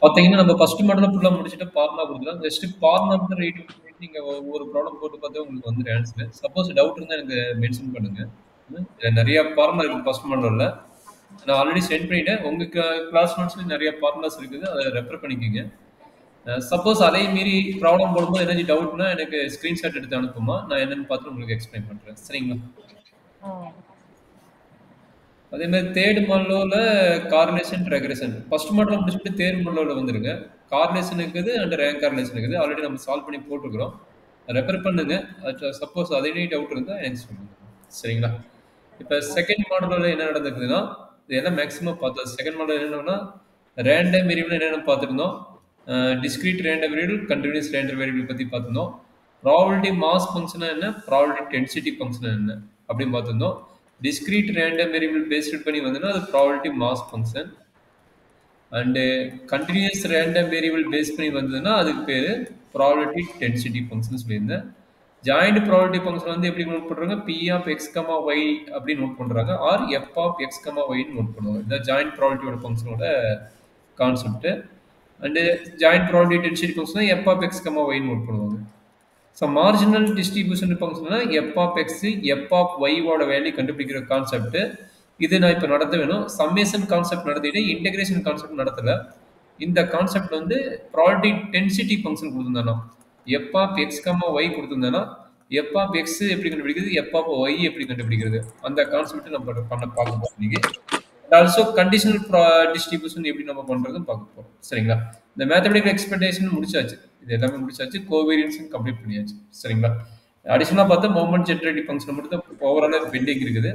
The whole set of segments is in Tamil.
பார்த்தீங்கன்னா, நம்ம ஃபர்ஸ்ட் மாடல ஃபுல்லா முடிச்சுட்டு ஃபார்முலா குடுத்துட்டோம். ஜஸ்ட் ஃபார்முலா மட்டும் ரைட் பண்ணிட்டு நீங்க ஒவ்வொரு ப்ராப்ளம் போட்டு பார்த்தா உங்களுக்கு வந்துரும் ஆன்ஸரு. சப்போஸ் டவுட் இருந்தா எனக்கு மென்ஷன் பண்ணுங்க. இதுல நெறைய ஃபார்முலா இருக்கு ஃபர்ஸ்ட் மாடல்ல. நான் ஆல்ரெடி சென்ட் பண்ணிட்டேன். உங்க கிளாஸ் நோட்ஸ்ல நெறைய ஃபார்முலாஸ் இருக்குது. அத ரெஃபர் பண்ணிக்கங்க. சப்போஸ் அதையும் மீறி ப்ராப்ளம் போடும்போது ஏதாச்சும் டவுட்னா எனக்கு ஸ்கிரீன்ஷாட் எடுத்து அனுப்புமா. நான் என்னன்னு பார்த்துட்டு உங்களுக்கு எக்ஸ்பிளைன் பண்றேன். சரிங்களா? ம். அதே மாதிரி தேர்ட் மாடலோல கார்லேஷன் ரெக்ரெஷன் ஃபர்ஸ்ட் மாடல் முடிச்சுட்டு தேர்ட் மாடலோல வந்துருங்க. கார்லேஷன் இருக்குது அண்ட் ரேங்க் கார்லேஷன் இருக்குது. ஆல்ரெடி நம்ம சால்வ் பண்ணி போட்டுருக்கிறோம். ரெஃபர் பண்ணுங்க. சப்போஸ் அதே டவுட் இருந்தா எனக்கு சொல்லுங்க. சரிங்களா? இப்போ செகண்ட் மாடலோட என்ன நடந்துக்குதுன்னா இதெல்லாம் மேக்ஸிமம் பார்த்தோம். செகண்ட் மாடல் என்னன்னா ரேண்டம் வேரியபிள் என்னென்ன பார்த்துருந்தோம். Discrete random variable continuous random variable பற்றி பார்த்துருந்தோம். ப்ராபபிலிட்டி மாஸ் ஃபங்க்ஷனா என்ன, ப்ராபபிலிட்டி டென்சிட்டி ஃபங்க்ஷனா என்ன அப்படின்னு பார்த்துருந்தோம். டிஸ்கிரீட் ரேண்டம் வேரியபிள் பேஸ்ட் பண்ணி வந்ததுன்னா அது probability mass function. And continuous random variable base பண்ணி வந்ததுன்னா அதுக்கு பேர் ப்ராபபிலிட்டி டென்சிட்டி ஃபங்க்ஷன் சொல்லியிருந்தேன். ஜாயிண்ட் ப்ராபபிலிட்டி ஃபங்க்ஷன் வந்து எப்படி நோட் பண்ணுறாங்க, P of X comma Y அப்படின்னு நோட் பண்ணுறாங்க, or F of X comma ஒய்ன்னு நோட் பண்ணுவாங்க. இந்த ஜாயிண்ட் ப்ராபபிலிட்டியோட ஃபங்க்ஷனோட concept. And joint probability density function F of X comma ஒய்ன்னு நோட் பண்ணுவாங்க. ஸோ மார்ஜினல் டிஸ்ட்ரிபியூஷன் ஃபங்க்ஷன்னா F of X F of ஒய்வோட value கண்டுபிடிக்கிற கான்செப்ட். இது நான் இப்போ நடத்த வேணும். சம்மேஷன் கான்செப்ட் நடத்திட்டு இன்டெகிரேஷன் கான்செப்ட் நடத்தல. இந்த கான்செப்ட் வந்து ப்ராபபிலிட்டி டென்சிட்டி ஃபங்க்ஷன் கொடுத்துருந்தானா, F of X comma Y கொடுத்துருந்தானா எஃப் ஆஃப் எக்ஸ் எப்படி கண்டுபிடிக்கிறது, எஃப் ஆஃப் ஒய் எப்படி கண்டுபிடிக்கிறது, அந்த கான்செப்ட் நம்ம பார்க்க போறோம் இன்னைக்கு. அண்ட் ஆல்சோ கண்டிஷனல் டிஸ்ட்ரிபியூஷன் எப்படி நம்ம பண்றதுன்னு பார்க்க போறோம். சரிங்களா? இந்த மேத்தமெட்டிக்கல் எக்ஸ்பெக்டேஷன் முடிச்சாச்சு. இது எல்லாமே முடிச்சாச்சு. கோவேரியன்ஸும் கம்ப்ளீட் பண்ணியாச்சு. சரிங்களா? அடிஷனலாக பார்த்தா மொமெண்ட் ஜென்ரேட்டிவ் ஃபங்க்ஷன் மட்டும் தான் ஓவராலாக பெண்டிங் இருக்குது.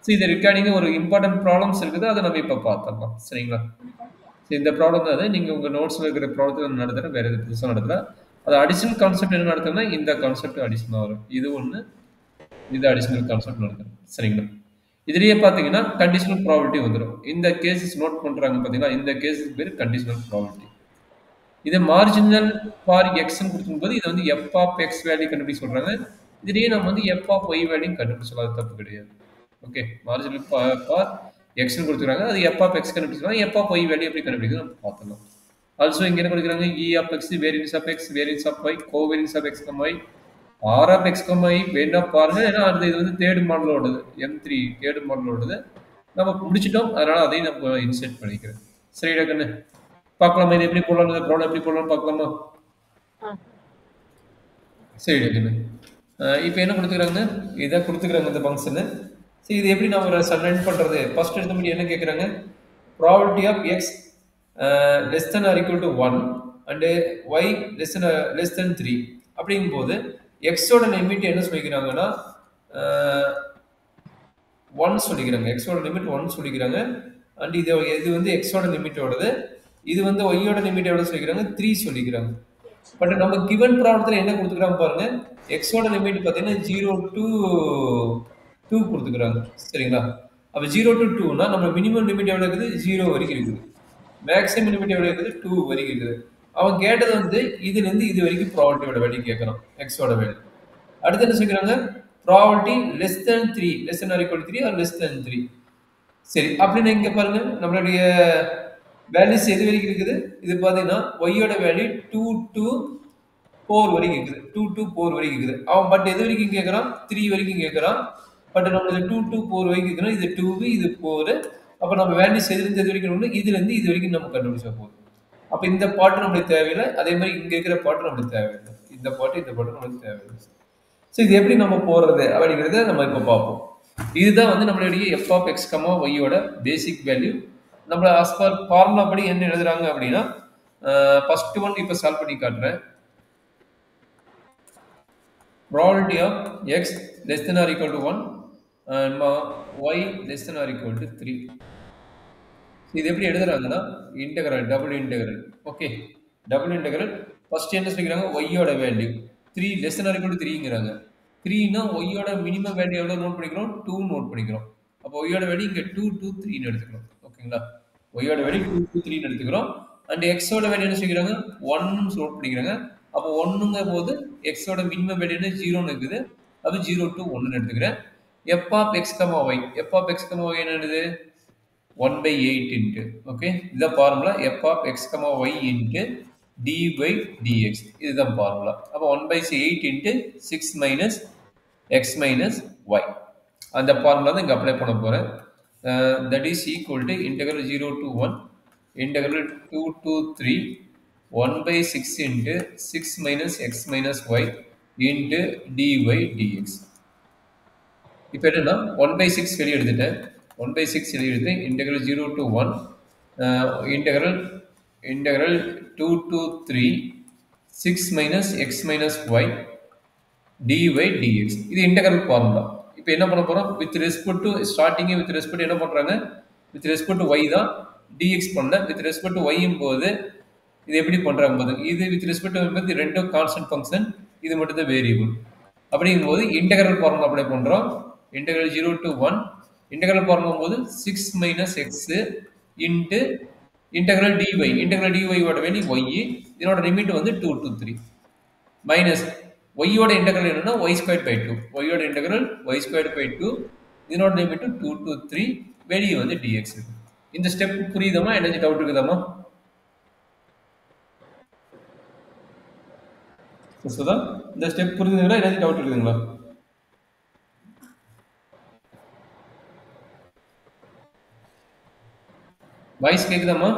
ஸோ இது ரிகார்டிங் ஒரு இம்பார்ட்டன்ட் ப்ராப்ளம்ஸ் இருக்குது. அதை நம்ம இப்போ பார்த்துடலாம். சரிங்களா? ஸோ இந்த ப்ராப்ளம் தான் அது. நீங்கள் உங்கள் நோட்ஸில் இருக்கிற ப்ராப்ளத்தை நான் நடத்துகிறேன், வேறு எது புதுசாக நடத்துகிறேன். அது அடிஷனல் கான்செப்ட் என்ன நடத்துறேன்னா இந்த கான்செப்ட் அடிஷனலாக வரும். இது ஒன்று, இது அடிஷனல் கான்செப்ட் நடத்துகிறேன். சரிங்களா? இதுலயே பார்த்தீங்கன்னா கண்டிஷனல் ப்ராபபிலிட்டி வந்துடும். இந்த கேசஸ் நோட் பண்ணுறாங்க பார்த்தீங்கன்னா, இந்த கேஸுக்கு பேர் கண்டிஷனல் ப்ராபபிலிட்டி. இதை மார்ஜினல் ஃபார் எக்ஸ்ன்னு கொடுக்கும்போது இதை வந்து எஃப் ஆஃப் எக்ஸ் வேல்யூ கண்டுபிடிக்க சொல்கிறாங்க. இதுலேயே நம்ம வந்து எஃப் ஆஃப் ஒய் வேல்யூ கண்டுபிடிச்சலாம், அது தப்பு கிடையாது. ஓகே, மார்ஜினல் ஃபார் எக்ஸ்ன்னு கொடுத்துருக்காங்க, அது எஃப் ஆஃப் எக்ஸ் கண்டுபிடிக்கலாம். எஃப் ஆஃப் ஒய் வேல்யூ எப்படி கண்டுபிடிக்கிறது நம்ம பார்த்துக்கலாம். ஆல்சோ இங்கே என்ன கொடுக்குறாங்க, E of X, variance of X, variance of Y, covariance of X comma Y, R of X comma Y வேணா பாருங்க. ஏன்னா அது இது வந்து தேர்ட் மாடலோடது, M3 தேர்ட் மாடலோடது நம்ம முடிச்சிட்டோம். அதனால அதையும் நம்ம இன்செர்ட் பண்ணிக்கிறேன். சரிடா கண்ணு, பார்க்கலாமா இது எப்படி போடலாம், இந்த ப்ராப்ளம் எப்படி போடலாம் பார்க்கலாமா? சரிடா கண்ணு. இப்போ என்ன கொடுத்துக்கிறாங்க, இதை கொடுத்துக்கிறாங்க இந்த ஃபங்க்ஷனு. சரி, இது எப்படி நம்ம ரன் பண்ணுறது? ஃபர்ஸ்ட் எடுத்த முடியும் என்ன கேட்குறாங்க, probability of X less than or equal to 1 and y less than 3 அப்படிங்கும்போது எக்ஸோட லிமிட் என்ன சொல்லிக்கிறாங்கன்னா 1 சொல்லிக்கிறாங்க. எக்ஸோட லிமிட் 1 சொல்லிக்கிறாங்க. அண்ட் இது வந்து எக்ஸோட லிமிட்டோடது, இது வந்து ஒய்யோட லிமிட் எவ்வளோ சொல்லிக்கிறாங்க, 3 சொல்லிக்கிறாங்க. பட் நம்ம கிவன் ப்ராப்ளத்தில் என்ன கொடுத்துக்கிறாங்க பாருங்க, எக்ஸோட லிமிட் பார்த்தீங்கன்னா 0 to 2 கொடுத்துக்கிறாங்க. சரிங்களா? அப்போ 0 to 2னா நம்ம மினிமம் லிமிட் எவ்வளோ இருக்குது, 0 வரைக்கும் இருக்குது. மேக்ஸிமம் லிமிட் எவ்வளோ இருக்குது, 2 வரைக்கும் இருக்குது. அவன் கேட்டது வந்து இதுலேருந்து இது வரைக்கும் ப்ராபபிலிட்டியோட வேல்யூ கேட்குறான், எக்ஸோட வேல்யூ. அடுத்து என்ன சொல்லிக்கிறாங்க, probability less than 3, less than or equal 3 or less than 3. சரி, அப்படின்னு இங்கே பாருங்க நம்மளுடைய வேல்யூஸ் எது வரைக்கும் இருக்குது, இது பார்த்தீங்கன்னா ஒய்யோட வேல்யூ 2 to 4 வரைக்கும் இருக்குது. 2 to 4 வரைக்கும் இருக்குது. அவன் பட் எது வரைக்கும் கேட்குறான், 3 வரைக்கும் கேட்குறான். பட் நம்மளுக்கு 2 to 4 வரைக்கும் இருக்குன்னா இது 2, இது 4. அப்போ நம்ம வேல்யூஸ் எதுலேருந்து எது வரைக்கும், இதுலேருந்து இது வரைக்கும் நம்ம கண்டுபிடிச்சா போதும். அப்போ இந்த பாட்டு நம்மளுக்கு தேவையில்லை. அதே மாதிரி இங்கே இருக்கிற பாட்டு நம்மளுக்கு தேவையில்லை. இந்த பாட்டு நம்மளுக்கு தேவையில்லை. ஸோ இது எப்படி நம்ம போடுறது அப்படிங்கிறத நம்ம இப்போ பார்ப்போம். இதுதான் வந்து நம்மளுடைய எஃப் ஆஃப் எக்ஸ் கமா ஒய்யோட பேசிக் வேல்யூ. நம்ம ஆஸ் பர் ஃபார்முலா படி என்ன எழுதுறாங்க அப்படின்னா, ஃபர்ஸ்ட் ஒன் இப்போ சால்வ் பண்ணி காட்டுறேன். Probability of X less than or equal to 1 and Y less than or equal to 3. இது எப்படி எழுதுறாங்கன்னா integral, double integral. Okay, double integral. First என்ன சொல்லிக்கிறாங்க, ஒய்யோட value 3 less than or equal to 3ங்கிறாங்க. 3னா ஒய்யோட மினிமம் வேல்யூ எவ்வளோ நோட் பண்ணிக்கிறோம், 2 நோட் பண்ணிக்கிறோம். அப்போ ஒய்யோட வேல்யூ இங்கே 2 to 3ன்னு எடுத்துக்கிறோம். ஓகேங்களா? ஒய்யோட வேல்யூ 2 to 3ன்னு எடுத்துக்கிறோம். அண்ட் எக்ஸோட வேல்யூ என்ன சொல்லிக்கிறாங்க, 1 நோட் பண்ணிக்கிறாங்க. அப்போ 1ங்க போது எக்ஸோட மினிமம் வேல்யூ என்ன 0ன்னு இருக்குது. அப்போ 0 to 1ன்னு எடுத்துக்கிறேன். F of X comma y, f of X comma y என்னது, 1 by 8 into, okay, this is the formula f of x comma y into dy dx. This is the formula. அப்போ 1 by 8 into 6 minus x minus y. அந்த formula தான் இங்க அப்ளை பண்ண போறேன். That is equal to integral 0 to 1, integral 2 to 3, 1 by 6 into 6 minus x minus y into dy dx. இப்போ என்னன்னா 1 by 6 வெளியே எடுத்துட்டேன். 1 by 6 வெளியே எடுத்து integral 0 to 1, integral 2 to 3, 6 minus x minus y dy dx. இது இன்டெகிரல் ஃபார்முலா. இப்போ என்ன பண்ண போறோம்? With respect to starting with respect என்ன பண்றாங்க? வித் ரெஸ்பெக்ட் டு y தான் dx பண்ணல. வித் ரெஸ்பெக்ட் டு y போது இது எப்படி பண்றாங்க போது இது வித் ரெஸ்பெக்ட் டு ரெண்டும் கான்ஸ்டன்ட் ஃபங்க்ஷன், இது மட்டும் தான் வேரியபிள். அப்படிங்கும்போது இன்டெகிரல் ஃபார்முலா அப்ளை பண்றோம். integral 0 to 1, integral ஃபார்முலா போது 6 minus x into integral dy. integral dy ஓட வேல்யூ y, இதனோட லிமிட் வந்து 2 to 3 மைனஸ் y ஓட இன்டெகிரல் என்னன்னா y squared by 2. y ஓட இன்டெகிரல் y squared by 2, இதனோட லிமிட் 2 to 3, வெளியே வந்து dx இருக்கு. இந்த ஸ்டெப் புரியுதாமா? எனர்ஜி டவுட் இருக்குதாமா? சுதா, இந்த ஸ்டெப் புரியுதுங்களா? எனர்ஜி டவுட் இருக்குதுங்களா? வாய்ஸ் கேக்குதாமா?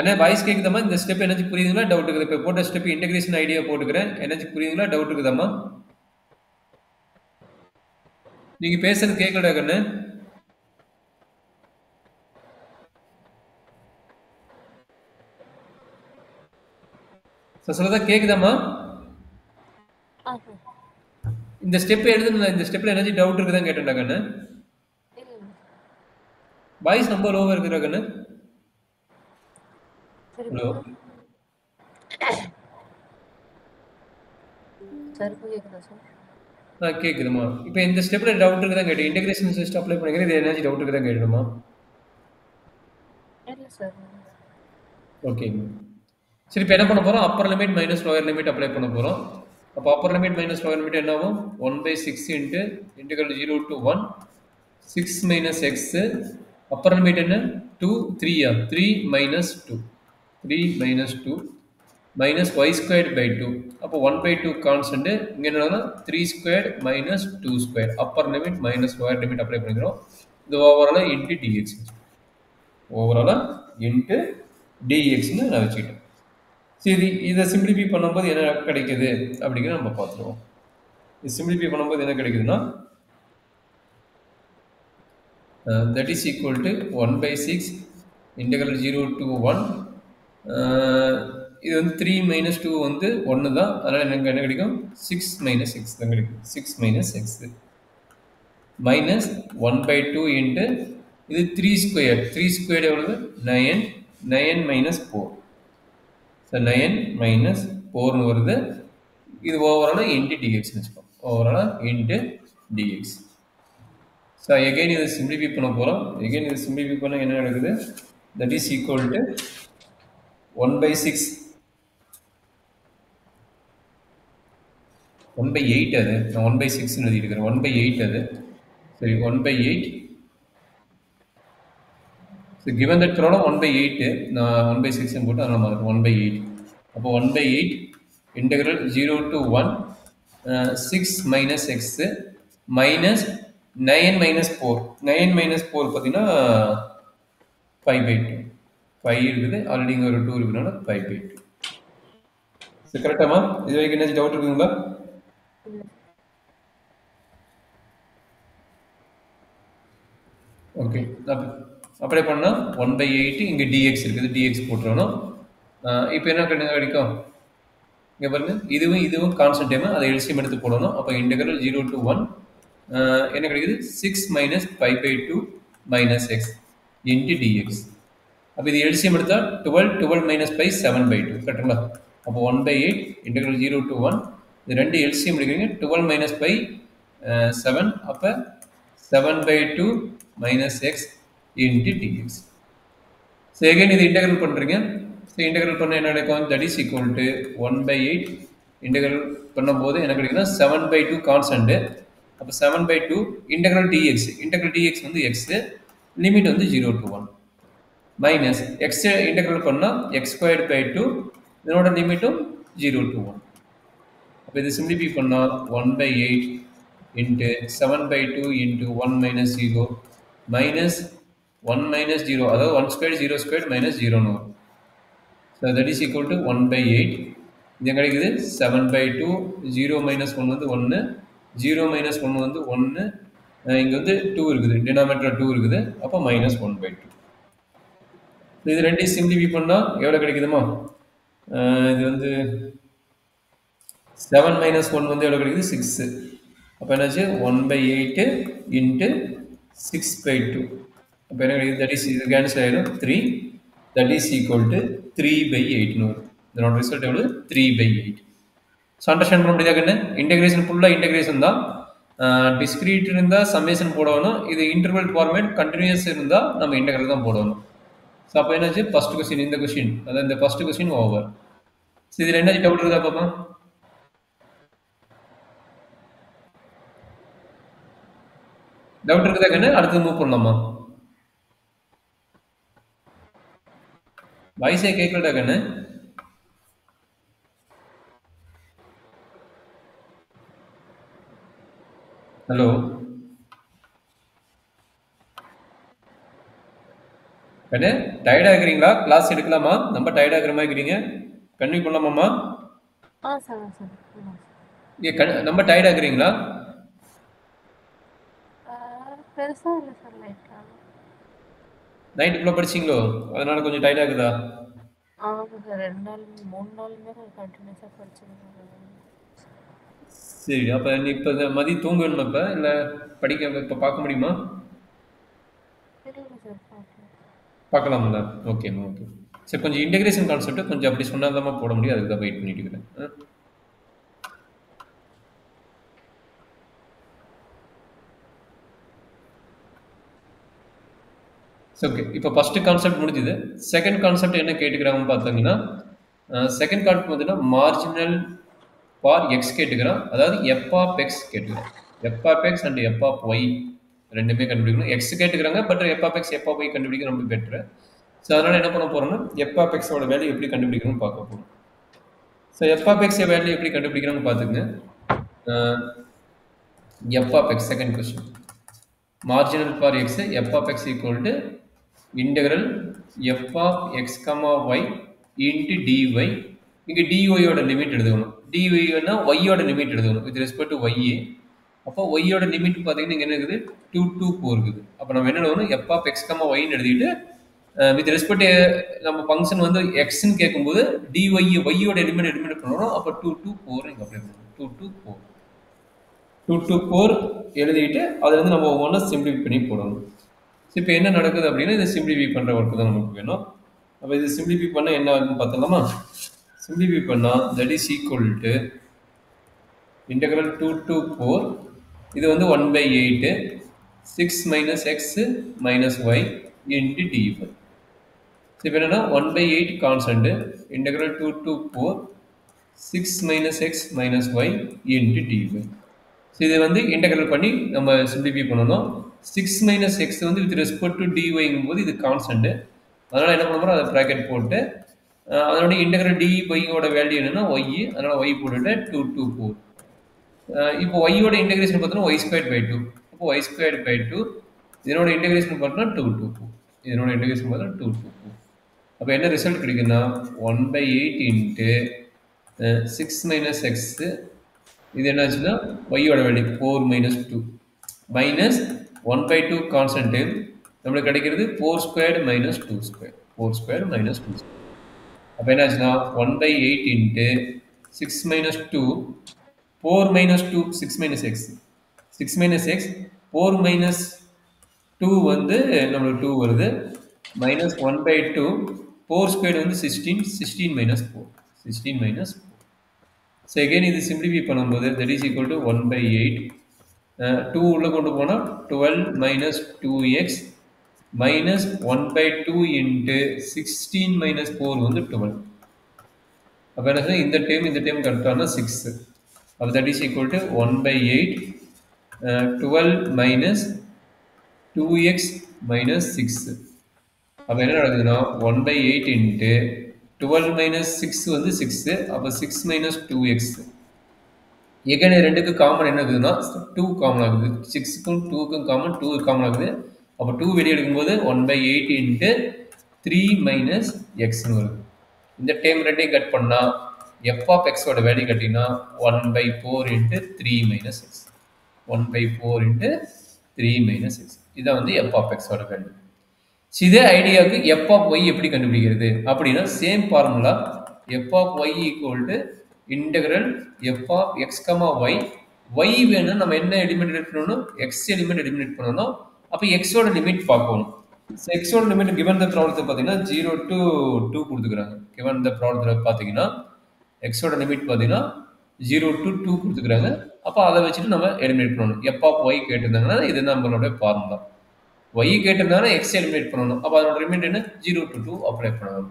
அண்ணே வாய்ஸ் கேக்குதாமா? இந்த ஸ்டெப் எனர்ஜி புரியுதுங்களா? டவுட் இருக்குது? இப்போ போட்ட ஸ்டெப் இன்டெகிரேஷன் ஐடியா போட்டுக்கிறேன். எனர்ஜி புரியுதுங்களா? டவுட் இருக்குதாமா? நீங்க பேசுறது கேட்கலடா கண்ணு. சொல்றதா கேக்குதாமா? இந்த ஸ்டெப் எழுதுனா இந்த ஸ்டெப்ல எனர்ஜி டவுட் இருக்குதான் கேட்டேன்டா கண்ணு. வாய்ஸ் ரொம்ப லோவா இருக்குடா கண்ணு. ஹலோ சார் கேக்குதா சார்? கேக்குதுமா. இப்போ இந்த ஸ்டெப்ல டவுட் இருக்குதான் கேட்டேன். இன்டெகிரேஷன் சிஸ்டம் அப்ளை பண்ணிக்கிறேன். இது எனர்ஜி டவுட் இருக்குதான் கேட்டேன்மா. இல்ல சார். ஓகேங்க. சரி, இப்போ என்ன பண்ண போறோம்? Upper limit minus lower limit apply பண்ண போறோம். அப்போ upper limit minus lower limit என்ன ஆகும்? 1 by 6 into integral 0 to 1, 6 minus x, upper limit என்ன? 2, 3 3 minus 2, 3 minus 2 minus y squared by 2. அப்போ 1 by 2 கான்ஸ்டன்ட். இங்க என்னன்னா 3 squared minus 2 squared. Upper limit minus lower limit apply பண்ணிக்கிறோம். இது ஓவராலா இன்டு dx. ஓவராலா இன்டு dxன்னு நான் வச்சுக்கிட்டேன். சரி, இதை சிம்பிளிஃபை பண்ணும்போது என்ன கிடைக்குது அப்படிங்கிறத நம்ம பார்த்துருவோம். இது சிம்பிளிஃபை பண்ணும்போது என்ன கிடைக்குதுன்னா that is equal to 1 by 6 integral 0 to 1. இது வந்து 3 minus 2 வந்து 1 தான். அதனால் எனக்கு என்ன கிடைக்கும்? 6 minus 6 தான் கிடைக்கும். 6 minus x minus 1 by 2 into இது 3 squared. 3 squared எவ்வளவு? 9. 9 minus 4. So 9 minus 4 வருது. இது ஓவராலாக இன்ட்டு டிஎக்ஸ்னு வச்சுக்கோம். ஓவராலாக இன்ட்டு டிஎக்ஸ். ஸோ எகைன் இதை சிம்பிளிஃபை பண்ண போகிறோம். எகைன் இதை சிம்பிளிஃபை பண்ண என்ன நடக்குது? That is equal to 1 by 6, 1 by 8 அது. நான் 1 by 6ன்னு எழுதியிருக்கிறேன். 1 by 8 அது. சரி, 1 by 8. So given that problem 1 by 8, நான் 1 by 6 போட்டு அதனால் மாறும் 1 by 8. அப்போ 1 by 8 integral 0 to 1, 6 minus x minus 9 minus 4. 9 minus 4 பார்த்தீங்கன்னா 5 by 2. 5 இருக்குது, ஆல்ரெடி இங்கே ஒரு 2 இருக்குனால 5 by 2. ஸோ கரெக்டாமா? இது வரைக்கும் என்ன டவுட் இருக்குங்களா? ஓகே, அப்ளை பண்ணால் 1 by 8 இங்கே dx இருக்குது. dx போட்டுறணும். இப்போ என்ன கிடைக்கும்? இங்கே பாருங்க, இதுவும் கான்ஸ்டன்ட் டைம், அதை எல்சிஎம் எடுத்து போடணும். அப்போ இன்டெகிரல் 0 to 1 என்ன கிடைக்குது? 6 minus 5 by 2 minus x into dx. அப்போ இது எல்சிஎம் எடுத்தால் 12 minus 5 7 by 2 கரெக்டுங்களா? அப்போ 1 by 8 இன்டெகிரல் 0 to 1, இது ரெண்டு எல்சிஎம் எடுக்கிறீங்க. 12 minus 5 7, அப்போ 7 by 2 minus x into dx. So again இது இன்டெகிரல் பண்ணுறீங்க. ஸோ இன்டெகிரல் பண்ண என்ன நடக்கும்? That is equal to 1 by 8 integral பண்ணும்போது என்ன கிடைக்குதுன்னா 7/2 கான்ஸ்டன்ட். அப்போ 7/2 இன்டெகிரல் dx வந்து x, லிமிட் வந்து 0 to 1 மைனஸ் x இன்டெகிரல் பண்ணால் x²/2 இதனோட லிமிட்டும் 0 to 1. அப்போ இது சிம்பிளிஃபை பண்ணால் 1/8 into 7/2 into 1 minus 0 minus 1 minus 0, அதாவது 1² 0² மைனஸ் 0ன்னு வரும். So that is equal to 1/8. இது கிடைக்குது 7/2, 0 மைனஸ் 1 வந்து 1, 0 மைனஸ் 1 வந்து 1, இங்கே வந்து 2 இருக்குது, டினாமினேட்டர் 2 இருக்குது, அப்போ மைனஸ் 1/2. இது ரெண்டையும் சிம்பிளிஃபை பண்ணால் எவ்வளோ கிடைக்குதுமா? இது வந்து 7 மைனஸ் 1 வந்து எவ்வளோ கிடைக்குது? 6. அப்போ என்னாச்சு? 1/8 இன்ட்டு 6/2. அப்போ என்ன கிடைக்குது? தட் இஸ் இது கேன்சல் ஆகிடும் 3. தட் இஸ் ஈக்குவல் டு 3/8ன்னு வரும். இதனோட ரிசல்ட் எவ்வளோ? 3/8. ஸோ அண்டர்ஸ்டாண்ட் பண்ண முடியாதுன்னு இன்டெகிரேஷன் ஃபுல்லாக இன்டெகிரேஷன் தான். டிஸ்கிரீட் இருந்தால் சம்மேஷன் போடணும். இது இன்டர்வல் ஃபார்மேட் கண்டினியூஸ் இருந்தால் நம்ம இன்டெகிரல் தான் போடணும். ஸோ அப்போ என்னாச்சு? ஃபர்ஸ்ட் கொஸ்டின், இந்த கொஸ்டின், அதாவது இந்த ஃபர்ஸ்ட் கொஸ்டின் ஓவர். ஸோ இதில் என்ன டவுட் இருக்குதா பாப்பா? டவுட் இருக்குதா கண்ணு? அடுத்து மூவ் பண்ணலாமா? வாய்ஸே கேட்கலடா கண்ணு. ஹலோ கண்ணு, டயர்டாக இருக்கிறீங்களா? கிளாஸ் எடுக்கலாமா? ரொம்ப டயர்டாக இருக்கிற மாதிரி இருக்கிறீங்க. கன்வியூ பண்ணலாமாம்மா? ரொம்ப டயர்டாக இருக்கிறீங்களா? நைட்டு ஃபுல்லாக படிச்சிங்களோ, அதனால கொஞ்சம் டயர்டாக இருக்குதா? சரி, அப்போ நீ இப்போ மதியம் தூங்கணும் இப்போ, இல்லை படிக்க இப்போ பார்க்க முடியுமா? பார்க்கலாம்ல? ஓகேம்மா, ஓகே. சரி, கொஞ்சம் இன்டெகிரேஷன் கான்செப்ட் கொஞ்சம் அப்படி சொன்னால் தான் போட முடியும், அதுக்கு தான் வெயிட் பண்ணிட்டு இருக்கிறேன். ஓகே, இப்போ ஃபர்ஸ்ட் கான்செப்ட் முடிஞ்சுது. செகண்ட் கான்செப்ட் என்ன கேட்டுக்கிறாங்கன்னு பார்த்தீங்கன்னா, செகண்ட் கான்செப்ட் பார்த்தீங்கன்னா மார்ஜினல் ஃபார் எக்ஸ் கேட்டுக்கிறான், அதாவது எஃப் ஆஃப் எக்ஸ் கேட்டுக்கிறான். F of X and F of Y ரெண்டுமே கண்டுபிடிக்கணும். எக்ஸ் கேட்டுக்கிறாங்க, but F of X F of Y கண்டுபிடிக்க ரொம்ப பெட்ரு. ஸோ அதனால் என்ன பண்ண போகிறோம்னா எஃப் ஆஃப் எக்ஸோட வேல்யூ எப்படி கண்டுபிடிக்கணும்னு பார்க்க போகிறோம். So f of x value எப்படி கண்டுபிடிக்கணும்னு பார்த்துங்க. F of x second question, marginal for x F of x equal to integral f of X comma y into dy. இங்கே டிஒயோட லிமிட் எழுதணும். டிஒய்னா ஒய்யோட லிமிட் எழுதணும் வித் ரெஸ்பெக்ட் டு ஒய்ஏ. அப்போ ஒய்யோட லிமிட் பார்த்தீங்கன்னா இங்கே என்ன இருக்குது? 2 to 4 இருக்குது. அப்போ நம்ம என்ன எழுதணும்? எஃப் ஆஃப் எக்ஸ் கமா ஒய்ன்னு எழுதிட்டு வித் ரெஸ்பெக்ட் நம்ம ஃபங்க்ஷன் வந்து எக்ஸ்ன்னு கேட்கும்போது டிஒய் ஒய்யோட எலிமெண்ட் பண்ணணும். அப்போ 2 to 4 இங்கே அப்ளை பண்ணணும். 2 to 4 எழுதிட்டு அதில் வந்து நம்ம ஒவ்வொன்றா சிம்பிளிஃபை பண்ணி போடணும். ஸோ இப்போ என்ன நடக்குது அப்படின்னா இதை சிம்பிளிஃபை பண்ணுற ஒர்க்கு தான் நமக்கு வேணும். அப்போ இது சிம்பிளிஃபை பண்ணால் என்ன ஆகுதுன்னு பார்த்தலாமா? சிம்பிளிஃபை பண்ணால் that is equal to integral 2 to 4, இது வந்து 1/8 6 minus X minus Y into dy. So இப்போ என்னென்னா 1/8 constant integral 2 to 4 6 minus X minus Y into dy. So இதை வந்து இன்டெகிரல் பண்ணி நம்ம சிம்பிளிஃபை பண்ணணும். 6 மைனஸ் எக்ஸ் வந்து வித் ரெஸ்பெக்ட் டு டிஒய்ங்கும் போது இது கான்ஸ்டன்ட், அதனால் என்ன பண்ண போகிறோம்? அதை ப்ராக்கெட் போட்டு அதனுடைய இன்டெகிரல் டிஒய்யோட வேல்யூ என்னன்னா ஒய், அதனால் ஒய் போட்டுட்டு 2 to 4. இப்போ ஒய்யோட இன்டெகிரேஷன் பார்த்தோன்னா y²/2. அப்போ y²/2 இதனோட இன்டெகிரேஷன் பார்த்தோன்னா 2 to 4. இதனோட இன்டெகிரேஷன் பார்த்தோன்னா 2 to 4. அப்போ என்ன ரிசல்ட் கிடைக்குன்னா 1/8 இன்ட்டு 6 மைனஸ் எக்ஸ், இது என்னாச்சுன்னா ஒய்யோட வேல்யூ 4 மைனஸ் 2 மைனஸ் 1/2 கான்ஸ்டன்ட் நம்மளுக்கு கிடைக்கிறது 4² மைனஸ் 2². 4² மைனஸ் 2². அப்போ என்னாச்சுன்னா 1/8 into 6 minus 2 4 minus 2 6 minus X 6 minus X 4 minus 2 வந்து நம்மளுக்கு 2 வருது மைனஸ் 1/2 4² வந்து 16 மைனஸ் 4 16 மைனஸ் 4. ஸோ எகெயின் இது சிம்பிளிஃபை பண்ணும்போது தட் இஸ் ஈக்குவல் டு 1/8 2 உள்ளே கொண்டு போனால் 12 minus 2x minus 1/2 into 16 minus 4 வந்து 12. அப்போ என்ன இந்த டைம் கரெக்டான 6. அப்போ that is equal to 1/8 12 minus 2x minus 6. அப்போ என்ன நடக்குதுன்னா 1/8 இன்ட்டு 12 மைனஸ் 6 வந்து 6. அப்போ 6 மைனஸ் 2x. ஏற்கனவே ரெண்டுக்கு காமன் என்ன இருக்குதுன்னா 2 காமன் ஆகுது. 6க்கும் 2க்கும் காமன் 2 காமன் ஆகுது. அப்போ 2 வெளியே எடுக்கும்போது 1/8 இன்ட்டு 3 மைனஸ் எக்ஸ்னு வருது. இந்த டைம் ரெண்டையும் கட் பண்ணால் எஃப் ஆஃப் எக்ஸோட வேல்யூ கட்டிங்கன்னா 1/4 into 3 minus X. 1/4 into 3 minus X. இதான் வந்து எஃப் ஆஃப் எக்ஸோட வேல்யூ. இதே ஐடியாவுக்கு எஃப் ஆஃப் ஒய் எப்படி கண்டுபிடிக்கிறது அப்படின்னா same formula f of y equal to integral f of X comma y. Y வேணும் நம்ம என்ன எலிமினேட் பண்ணணும், எக்ஸ் எலிமெண்ட் எலிமினேட் பண்ணணும். அப்போ எக்ஸோட லிமிட் பார்க்கணும். ஸோ எக்ஸோட லிமிட் கிவன் த ப்ராப்ளத்தில் பார்த்தீங்கன்னா 0 to 2 கொடுத்துக்கிறாங்க. கிவன் த ப்ராப்ளத்தில் பார்த்தீங்கன்னா எக்ஸோட லிமிட் பார்த்தீங்கன்னா 0 to 2 கொடுத்துக்கிறாங்க. அப்போ அதை வச்சுட்டு நம்ம எலிமினேட் பண்ணணும். எஃப் ஆஃப் ஒய் கேட்டிருந்தாங்கன்னா இது நம்மளோட ஃபார்முலா. ஒய் கேட்டிருந்தாங்கன்னா எக்ஸ் எலிமினேட் பண்ணணும். அப்போ அதோட லிமிட் என்ன 0 to 2 அப்ளை பண்ணணும்.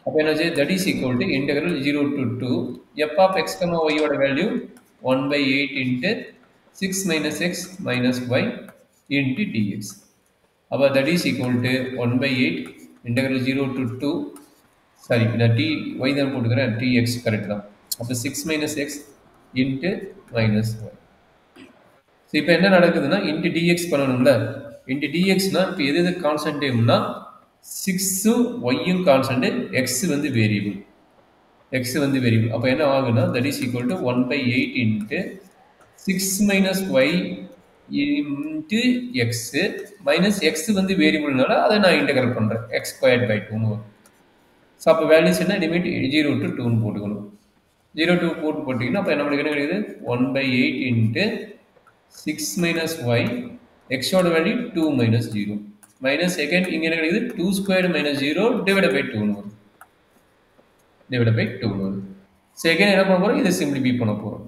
அப்போ என்னாச்சு that is equal to integral 0 to 2 F of X comma ஒய்யோட value 1/8 into 6 minus X minus Y into dx. அப்போ that is equal to 1/8 integral 0 to 2 sorry நான் டி ஒய் தான் போட்டுக்கிறேன், டிஎக்ஸ் கரெக்ட் தான். அப்போ 6 minus X into minus Y. So இப்போ என்ன நடக்குதுன்னா இன்ட்டு டிஎக்ஸ் பண்ணணும்ல. இன்ட்டு டிஎக்ஸ்னா இப்போ எது கான்ஸ்டன்ட் டைம்னா 6ம் ஒய்யும் கான்ஸ்டன்ட், எக்ஸ் வந்து வேரியபிள். அப்போ என்ன ஆகுனா that is equal to 1/8 into 6 minus Y into x minus x வந்து வேரியபிள்னால அதை நான் இன்டெகிரல் பண்ணுறேன். X squared by 2. ஸோ அப்போ வேல்யூஸ் என்ன லிமிட் 0 to 2 போட்டுக்கணும். 0 to 2 போட்டிங்கன்னா அப்போ நம்மளுக்கு என்ன கிடைக்குது 1/8 இன்ட்டு 6 மைனஸ் ஒய் எக்ஸோட வேல்யூ 2 மைனஸ் 0 மைனஸ் செகண்ட் இங்கே என்ன கிடைக்குது 2 ஸ்கொயர்டு மைனஸ் 0 டிவைட் பை 2 வரும். செகண்ட் என்ன பண்ண போகிறோம், இதை சிம்பிளிஃபை பண்ண போகிறோம்.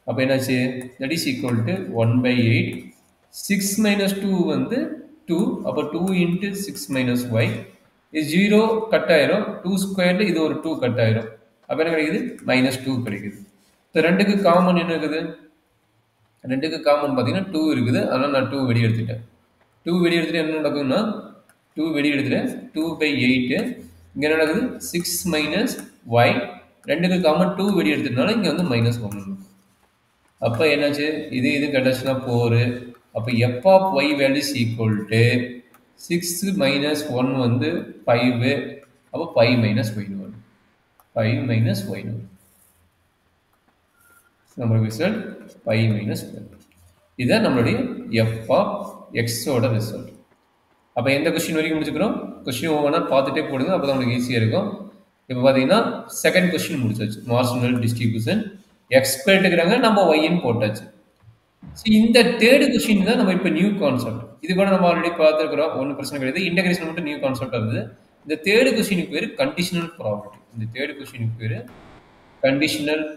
அப்போ என்னாச்சு that is equal to 1/8 6 minus 2 வந்து 2. அப்போ 2 இன்ட்டு 6 மைனஸ் ஒய் இது 0 கட் ஆயிரும். 2 ஸ்கொயர்டு இது ஒரு 2 கட் ஆயிரும். அப்போ என்ன கிடைக்குது மைனஸ் 2 கிடைக்குது. இப்போ ரெண்டுக்கு காமன் என்ன இருக்குது, ரெண்டுக்கு காமன் பார்த்தீங்கன்னா 2 இருக்குது. அதனால் நான் 2 வெளியே எடுத்துட்டேன். 2 வெளியே எடுத்துட்டு என்ன நடக்குதுன்னா 2 வெளியே எடுத்துட்டேன் 2/8. இங்கே என்ன நடக்குது 6 மைனஸ் ஒய் ரெண்டுக்கு காமன் 2 வெளியே எடுத்துட்டனால இங்கே வந்து மைனஸ் 1. அப்போ என்னாச்சு இது கிடச்சுன்னா 4. அப்போ f of Y value is equal to 6 minus 1 வந்து 5. அப்போ 5 மைனஸ் ஒய்னு வரும். 5 மைனஸ் ஒய்னு வரும். நம்மளுக்கு ரிசல்ட் 5 மைனஸ் ஒய். இதுதான் நம்மளுடைய எஃப் ஆஃப் எக்ஸோட ரிசல்ட். அப்போ எந்த கொஸ்டின் வரைக்கும் முடிச்சுக்கிறோம், கொஸ்டின் ஒவ்வொன்றா பார்த்துட்டே போடுங்க, அப்போ தான் உங்களுக்கு ஈஸியாக இருக்கும். இப்போ பார்த்தீங்கன்னா செகண்ட் கொஸ்டின் முடிச்சாச்சு. மார்ஜினல் டிஸ்ட்ரிபியூஷன் எக்ஸ் கேட்டுக்கிறாங்க, நம்ம ஒய்ன்னு போட்டாச்சு. ஸோ இந்த தேர்டு கொஸ்டின் தான் நம்ம இப்போ நியூ கான்செப்ட். இது கூட நம்ம ஆல்ரெடி பார்த்துருக்குறோம், ஒன்றும் பிரச்சனை கிடையாது. இன்டெகிரேஷன் மட்டும் நியூ கான்செப்டாக இருந்தது. இந்த தேர்டு கொஸ்டினுக்கு பேர் conditional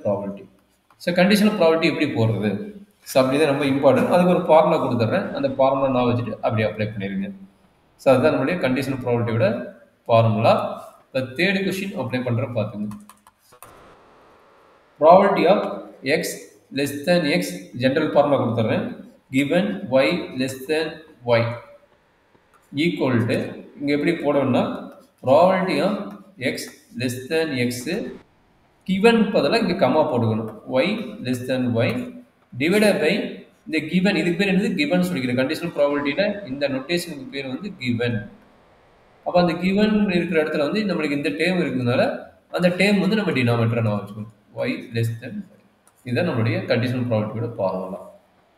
property. So conditional property எப்படி போடுறது, ஸோ அப்படி தான் ரொம்ப இம்பார்ட்டன்ட். அதுக்கு ஒரு ஃபார்முலா கொடுத்துட்றேன், அந்த ஃபார்முலா நான் வச்சுட்டு அப்படியே அப்ளை பண்ணிடுங்க. ஸோ அதுதான் நம்மளுடைய கண்டிஷனல் ப்ராபர்ட்டியோட ஃபார்முலா. இப்போ தேர்டு கொஸ்டின் அப்ளை பண்ணுற பார்த்துங்க. Property of X less than X general formula கொடுத்துட்றேன். Given Y less than Y equal to இங்கே எப்படி போடணும்னா property of X less than X given பதிலாக இங்கே கம்மா போட்டுக்கணும். Y less than Y divided by இந்த கிவன். இதுக்கு பேர் என்னது கிவன் சொல்லிக்கிறேன். கண்டிஷனல் ப்ராபர்ட்டியில் இந்த நொட்டேஷனுக்கு பேர் வந்து கிவன். அப்போ அந்த கிவன் இருக்கிற இடத்துல வந்து நம்மளுக்கு இந்த டேம் இருக்கிறதுனால அந்த டேம் வந்து நம்ம டினாமினேட்டரை நான் வச்சுக்கணும். Y less than y. இதுதான் நம்மளுடைய கண்டிஷனல் ப்ராபர்ட்டியோட ஃபார்முலா.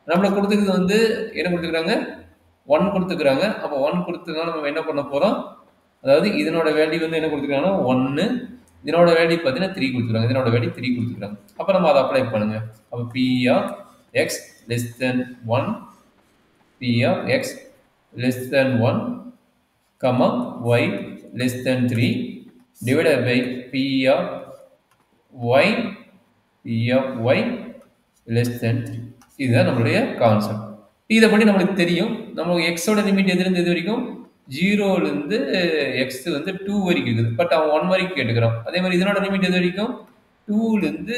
நம்மளுக்கு கொடுத்துருக்கிறது வந்து என்ன கொடுத்துக்கிறாங்க, 1 கொடுத்துக்கிறாங்க. அப்போ 1 கொடுத்ததுனால நம்ம என்ன பண்ண போகிறோம், அதாவது இதனோட வேல்யூ வந்து என்ன கொடுத்துருக்காங்கன்னா 1, இதனோட வேல்யூ பார்த்தீங்கன்னா 3 கொடுத்துருக்காங்க. இதனோட வேல்யூ 3 கொடுத்துருக்காங்க. அப்போ நம்ம அதை அப்ளை பண்ணுங்க. அப்போ p of X less than 1, p of X less than 1, comma y less than 3 divided by p of y less than 3. இதுதான் நம்மளுடைய கான்செப்ட். இதை பற்றி நம்மளுக்கு தெரியும். நம்ம எக்ஸோட லிமிட் எதுலேருந்து எது வரைக்கும் 0லேருந்து x வந்து 2 வரைக்கும் இருக்குது. பட் அவன் 1 வரைக்கும் கேட்டுக்கிறான். அதே மாதிரி இதனோட லிமிட் எது வரைக்கும்? 2லேருந்து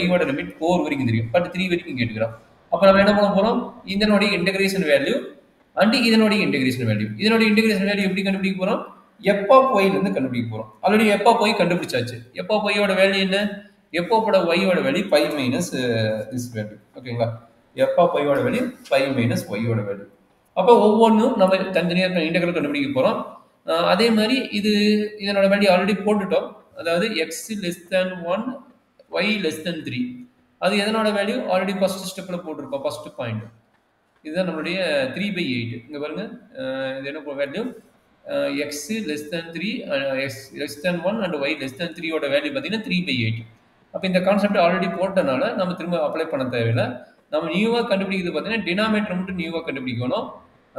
y-ஓட லிமிட் 4 வரைக்கும் தெரியும். பட் 3 வரைக்கும் கேட்டுக்கிறான். அப்போ நம்ம என்ன பண்ண போகிறோம்? இதனுடைய இன்டகிரேஷன் வேல்யூ அண்ட் இதனுடைய இன்டகிரேஷன் வேல்யூ. இதனுடைய இன்டகிரேஷன் வேல்யூ எப்படி கண்டுபிடிக்க போகிறோம்? f of y-லேருந்து கண்டுபிடிக்க போகிறோம். ஆல்ரெடி f of y கண்டுபிடிச்சாச்சு. f of y-ஓட வேல்யூ என்ன? f of y-ஓட வேல்யூ 5 மைனஸ் திஸ் வேல்யூ. ஓகேங்களா? f of y-ஓட வேல்யூ 5 மைனஸ் y-ஓட வேல்யூ. அப்போ ஒவ்வொன்றும் நம்ம தனித்தனியாக இன்டெகிரல் கண்டுபிடிக்க போகிறோம். அதே மாதிரி இதனோட வேல்யூ ஆல்ரெடி போட்டுட்டோம். அதாவது x less than 1 y less than 3. அது எதனோட வேல்யூ ஆல்ரெடி ஃபர்ஸ்ட் ஸ்டெப்பில் போட்டிருக்கோம். ஃபர்ஸ்ட் பாயிண்ட் இதுதான் நம்மளுடைய 3/8. இங்கே பாருங்க, இது என்ன value? x less than 3 x less than 1 and y less than 3 value பார்த்தீங்கன்னா 3/8. அப்போ இந்த கான்செப்ட் ஆல்ரெடி போட்டனால நம்ம திரும்ப அப்ளை பண்ண தேவையில்லை. நம்ம நியூவாக கண்டுபிடிக்கிறது பார்த்தீங்கன்னா டினாமேட்டர் மட்டும் நியூவாக கண்டுபிடிக்கணும்.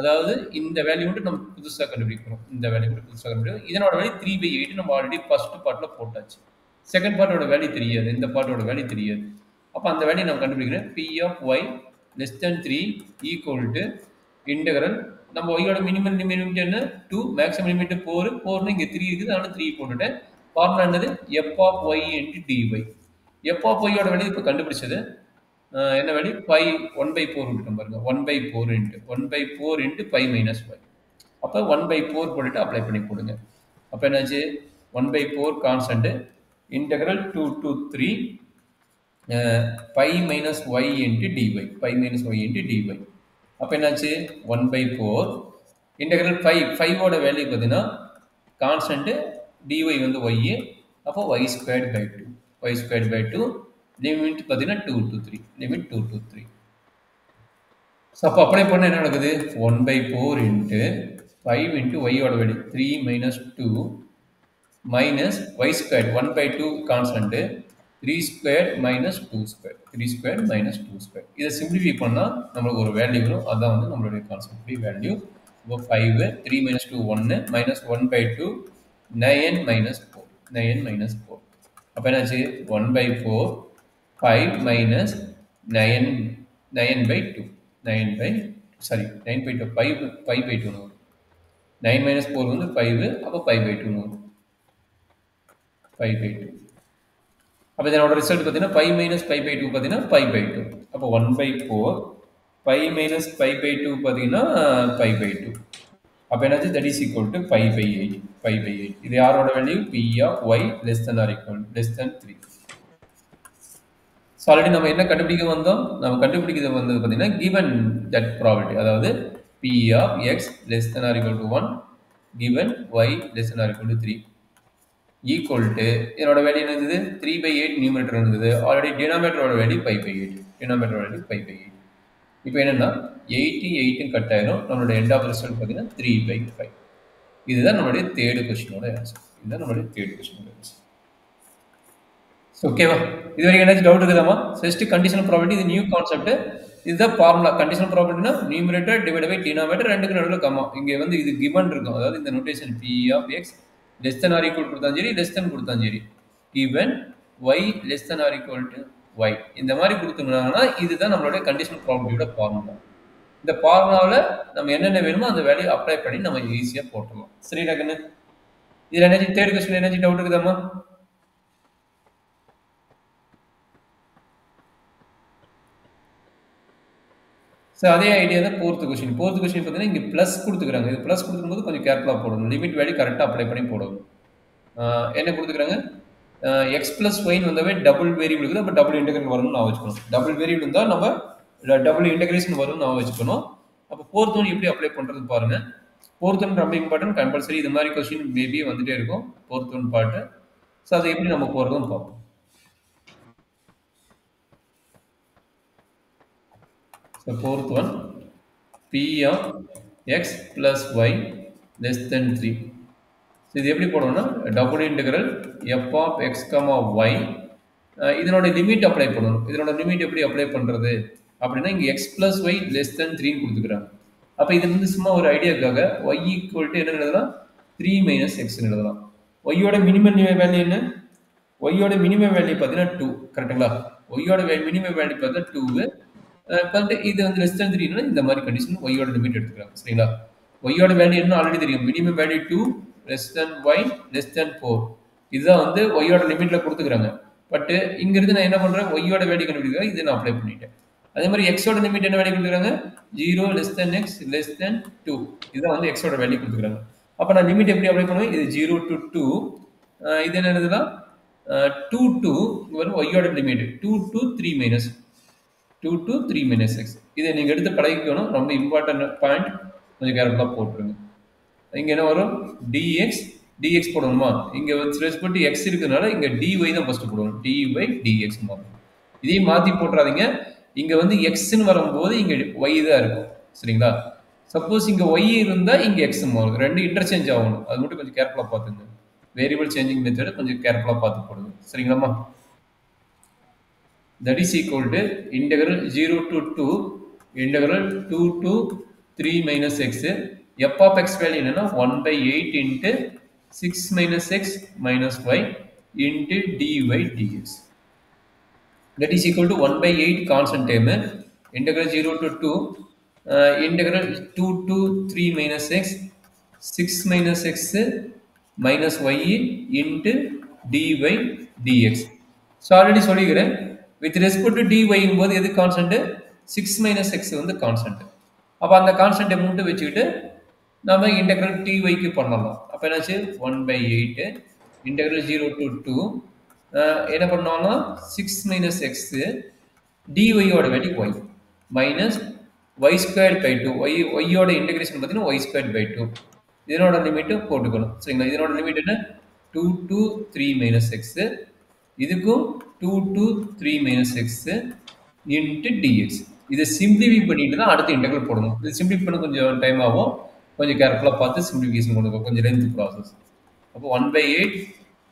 அதாவது இந்த வேல்யூ மட்டும் நம்ம புதுசாக கண்டுபிடிக்கணும். இந்த வேல்யூ மட்டும் புதுசாக கண்டுபிடிக்கணும். இதனோட வேல்யூ 3/8 நம்ம ஆல்ரெடி ஃபர்ஸ்ட் பார்ட்டில் போட்டாச்சு. செகண்ட் பார்ட்டோட வேல்யூ தெரியாது, இந்த பார்ட்டோட வேல்யூ தெரியாது. அப்போ அந்த வேல்யூ நம்ம கண்டுபிடிக்கிறேன். p of y less than 3 equal to integral. நம்ம ஒய்யோட மினிமம் லிமிட் என்ன? 2, மேக்ஸிமம் லிமிட் 4. 4னு இங்கே 3 இருக்குது, அதனால 3 போட்டுட்டேன். ஃபார்முலா என்னது? f of y into dy. f of y-ஓட வேல்யூ இப்போ கண்டுபிடிச்சது என்ன வேல்யூ? 1/4 விட்டுட்டோம் பாருங்க. 1/4 into 5 minus y. அப்போ 1/4 போட்டுட்டு அப்ளை பண்ணி போடுங்க. அப்போ என்னாச்சு? 1/4 constant integral 2 to 3 5 minus y into dy. 5 minus y into dy. அப்போ என்னாச்சு? 1/4 இன்டெகிரல் 5ஓட வேல்யூ பார்த்தீங்கன்னா கான்ஸ்டன்ட் dy வந்து y. அப்போ y squared by 2. y squared by 2 limit பார்த்தீங்கன்னா 2 to 3. Limit 2 to 3. ஸோ அப்போ அப்ளை பண்ண என்ன நடக்குது? 1/4 into 5 into y-ஓட value 3 minus 2 minus y squared 1/2 constant 3 squared minus 2 squared. 3 squared minus 2 squared. இதை சிம்பிளிஃபை பண்ணால் நம்மளுக்கு ஒரு வேல்யூ வரும். அதுதான் வந்து நம்மளுடைய கான்ஸ்டன்ட் வேல்யூ. இப்போ 5 3 minus 2 1 minus 1/2 9 minus 4. 9 minus 4. அப்போ என்னாச்சு? 1/4 5 minus 9/2. 9/2 5/2 வரும். 9 minus 4 வந்து 5. அப்போ 5/2 வரும். 5/2. அப்போ இதனோட ரிசல்ட் பார்த்தீங்கன்னா 5 minus 5/2 பார்த்தீங்கன்னா 5/2. அப்போ 1/4 5 minus 5/2 பார்த்தீங்கன்னா 5/2. அப்போ என்னாச்சு? That is equal to 5/8. 5/8. இது யாரோட value? p of y less than or equal less than 3. So already நம்ம என்ன கண்டுபிடிக்க வந்தோம்? நம்ம கண்டுபிடிக்கிறது வந்தது பார்த்தீங்கன்னா given that probability, அதாவது p of x less than or equal to 1 given y less than or equal to 3 equal to இதனோட வேல்யூ என்ன இருந்தது? 3/8 நியூமரேட்டர் இருந்தது. ஆல்ரெடி டினாமினேட்டரோட வேல்யூ 5/8. டினாமினேட்டரோட வேல்யூ 5/8. இப்போ என்னன்னா 88 கட் ஆயிரும். நம்மளோட எண்ட் ஆஃப் ரிசல்ட் பார்த்தீங்கன்னா 3/5. இதுதான் நம்மளுடைய தேர்ட் கொஸ்டினோட ஆன்சர். இதுதான் நம்மளுடைய தேர்ட் கொஸ்டினோட ஆன்சர். ஓகேவா? இது வரைக்கும் ஏதாச்சும் டவுட் இருக்குதாமா? ஜஸ்ட் கண்டிஷனல் ப்ராபபிலிட்டி, இது நியூ கான்செப்ட். இதுதான் ஃபார்முலா. கண்டிஷனல் ப்ராபபிலிட்டினா நியூமரேட்டர் டிவைட் பை டினாமினேட்டர், ரெண்டுக்கு நடுவில் கம்மா. இங்கே வந்து இது கிவன் இருக்கும். அதாவது இந்த notation p of x less than or equal கொடுத்தாலும் சரி, less than கொடுத்தாலும் சரி, given y less than or equal to y, இந்த மாதிரி கொடுத்துங்கன்னா இதுதான் நம்மளுடைய கண்டிஷனல் ப்ராபபிலிட்டியோட ஃபார்முலா. இந்த ஃபார்முலாவில் நம்ம என்னென்ன வேணுமோ அந்த வேல்யூ அப்ளை பண்ணி நம்ம ஈஸியாக போட்டுடலாம். சரி டக்குன்னு இதில் energy third question energy doubt இருக்குதாம்மா? ஸோ அதே ஐடியா தான் ஃபோர்த் கொஸ்டின். ஃபோர்த் கொஸ்டின் பார்த்தீங்கன்னா இங்கே ப்ளஸ் கொடுத்துக்கிறாங்க. இது ப்ளஸ் கொடுக்கும்போது கொஞ்சம் கேர்ஃபுல்லாக போடணும். லிமிட் வேல்யூ கரெக்டாக அப்ளை பண்ணி போடணும். என்ன கொடுத்துக்கிறாங்க? எக்ஸ் ப்ளஸ் ஒய்னு வந்தாவே டபுள் வேரியபிள் இருக்குது. அப்போ டபுள் இன்டெகிரேஷன் வரும்னு நான் வச்சுக்கணும். டபுள் வேரியபிள் இருந்தால் நம்ம டபுள் இன்டெகிரேஷன் வரும்னு நான் வச்சுக்கணும். அப்போ ஃபோர்த் ஒன் எப்படி அப்ளை பண்ணுறது பாருங்கள். ஃபோர்த் ஒன் ரொம்ப இம்பார்ட்டன்ட், கம்பல்சரி. இது மாதிரி கொஸ்டின் மேபி வந்துட்டே இருக்கும் ஃபோர்த் ஒன் பார்ட்டு. ஸோ அதை எப்படி நம்ம போகிறதும் பார்ப்போம். So fourth one, p of x plus y less than 3. So இது எப்படி போடணும்னா double integral f of x, y. இதனோட லிமிட் அப்ளை பண்ணணும். இதனோட லிமிட் எப்படி அப்ளை பண்ணுறது அப்படின்னா இங்கே x plus y less than 3 கொடுத்துக்கிறாங்க. அப்போ இது வந்து சும்மா ஒரு ஐடியாக்காக y equal to என்ன எழுதலாம்? 3 minus x எழுதலாம். y-ஓட மினிமம் வேல்யூ என்ன? y-ஓட மினிமம் வேல்யூ பார்த்தீங்கன்னா 2. கரெக்டுங்களா? y-ஓட மினிமம் வேல்யூ பார்த்தீங்கன்னா 2. இது வந்து லெஸ் தேன் 3னா இந்த மாதிரி கண்டிஷன் y-ஓட லிமிட் எடுத்துக்கிறாங்க. சரிங்களா? ஒய்யோட வேல்யூ என்ன ஆல்ரெடி தெரியும், minimum value 2 less than y less than 4. இதுதான் வந்து ஒய்யோட லிமிட்ல கொடுத்துக்கிறாங்க. பட் இங்கிருந்து நான் என்ன பண்றேன், ஒய்யோட வேல்யூ கண்டுபிடிக்கிறேன், இது நான் அப்ளை பண்ணிட்டேன். அதே மாதிரி எக்ஸோட லிமிட் என்ன வேல்யூ கொடுக்குறாங்க, 0 லெஸ் தென் எக்ஸ் லெஸ் தென் 2. இதுதான் வந்து எக்ஸோட வேல்யூ கொடுத்துக்கிறாங்க. அப்போ நான் லிமிட் எப்படி அப்ளை பண்ணுவேன், இது 0 to 2. இது என்ன எழுதுனா 2 to வரும் ஒய்யோட limit 2 to 3 minus 2 to 3 minus x. இதை நீங்கள் எடுத்து பழகிக்கணும், ரொம்ப இம்பார்ட்டன்ட் பாயிண்ட், கொஞ்சம் கேர்ஃபுல்லாக போட்டுருங்க. இங்கே என்ன வரும், dx போடணுமா, இங்கே வந்து ரெஸ்பெக்ட் x இருக்கிறதுனால இங்கே dy தான் ஃபஸ்ட்டு போடணும், dy dx மாறும். இதையும் மாற்றி போட்டுறாதீங்க, இங்கே வந்து எக்ஸ்ன்னு வரும்போது இங்கே y தான் இருக்கும், சரிங்களா. சப்போஸ் இங்கே y இருந்தால் இங்கே x மாறும், ரெண்டு இன்டர்சேஞ்ச் ஆகணும், அது மட்டும் கொஞ்சம் கேர்ஃபுல்லாக பார்த்துங்க. வேரியபிள் சேஞ்சிங் மெத்தட் கொஞ்சம் கேர்ஃபுல்லாக பார்த்து போடுங்க, சரிங்களாம்மா. That is equal to integral 0 to 2 integral 2 to 3 minus x. F of x value என்னன்னா 1 by 8 into 6 minus x minus y into dy dx. That is equal to 1 by 8 constant term. Integral 0 to 2 integral 2 to 3 minus x 6 minus x minus y into dy dx. So already சொல்லிக்கிறேன், with respect to dy போது எது கான்ஸ்டன்ட், 6 minus x வந்து கான்ஸ்டன்ட். அப்போ அந்த கான்ஸ்டன்ட்டை மட்டும் வச்சுக்கிட்டு நம்ம இன்டெக்ரல் dy பண்ணலாம். அப்போ என்னாச்சு 1 by 8 இன்டெக்ரல் 0 to 2 என்ன பண்ணோம்னா 6 minus x dy யோட value y minus y squared by 2. y யோட இன்டெகிரேஷன் பார்த்தீங்கன்னா y squared by 2. இதனோட லிமிட்டு போட்டுக்கணும், சரிங்களா. இதனோட லிமிட் என்ன 2 to 3 minus x, இதுக்கும் 2 to 3 minus x into dx. இதை சிம்பிளிஃபை பண்ணிட்டு தான் அடுத்த இன்டெக்ரல் போடணும். இது சிம்பிளிஃபை பண்ண கொஞ்சம் டைம் ஆகும், கொஞ்சம் கேர்ஃபுல்லாக பார்த்து சிம்பிளிஃபிகேஷன் பண்ணுங்க, கொஞ்சம் லென்த் ப்ராசஸ். அப்போ 1 by 8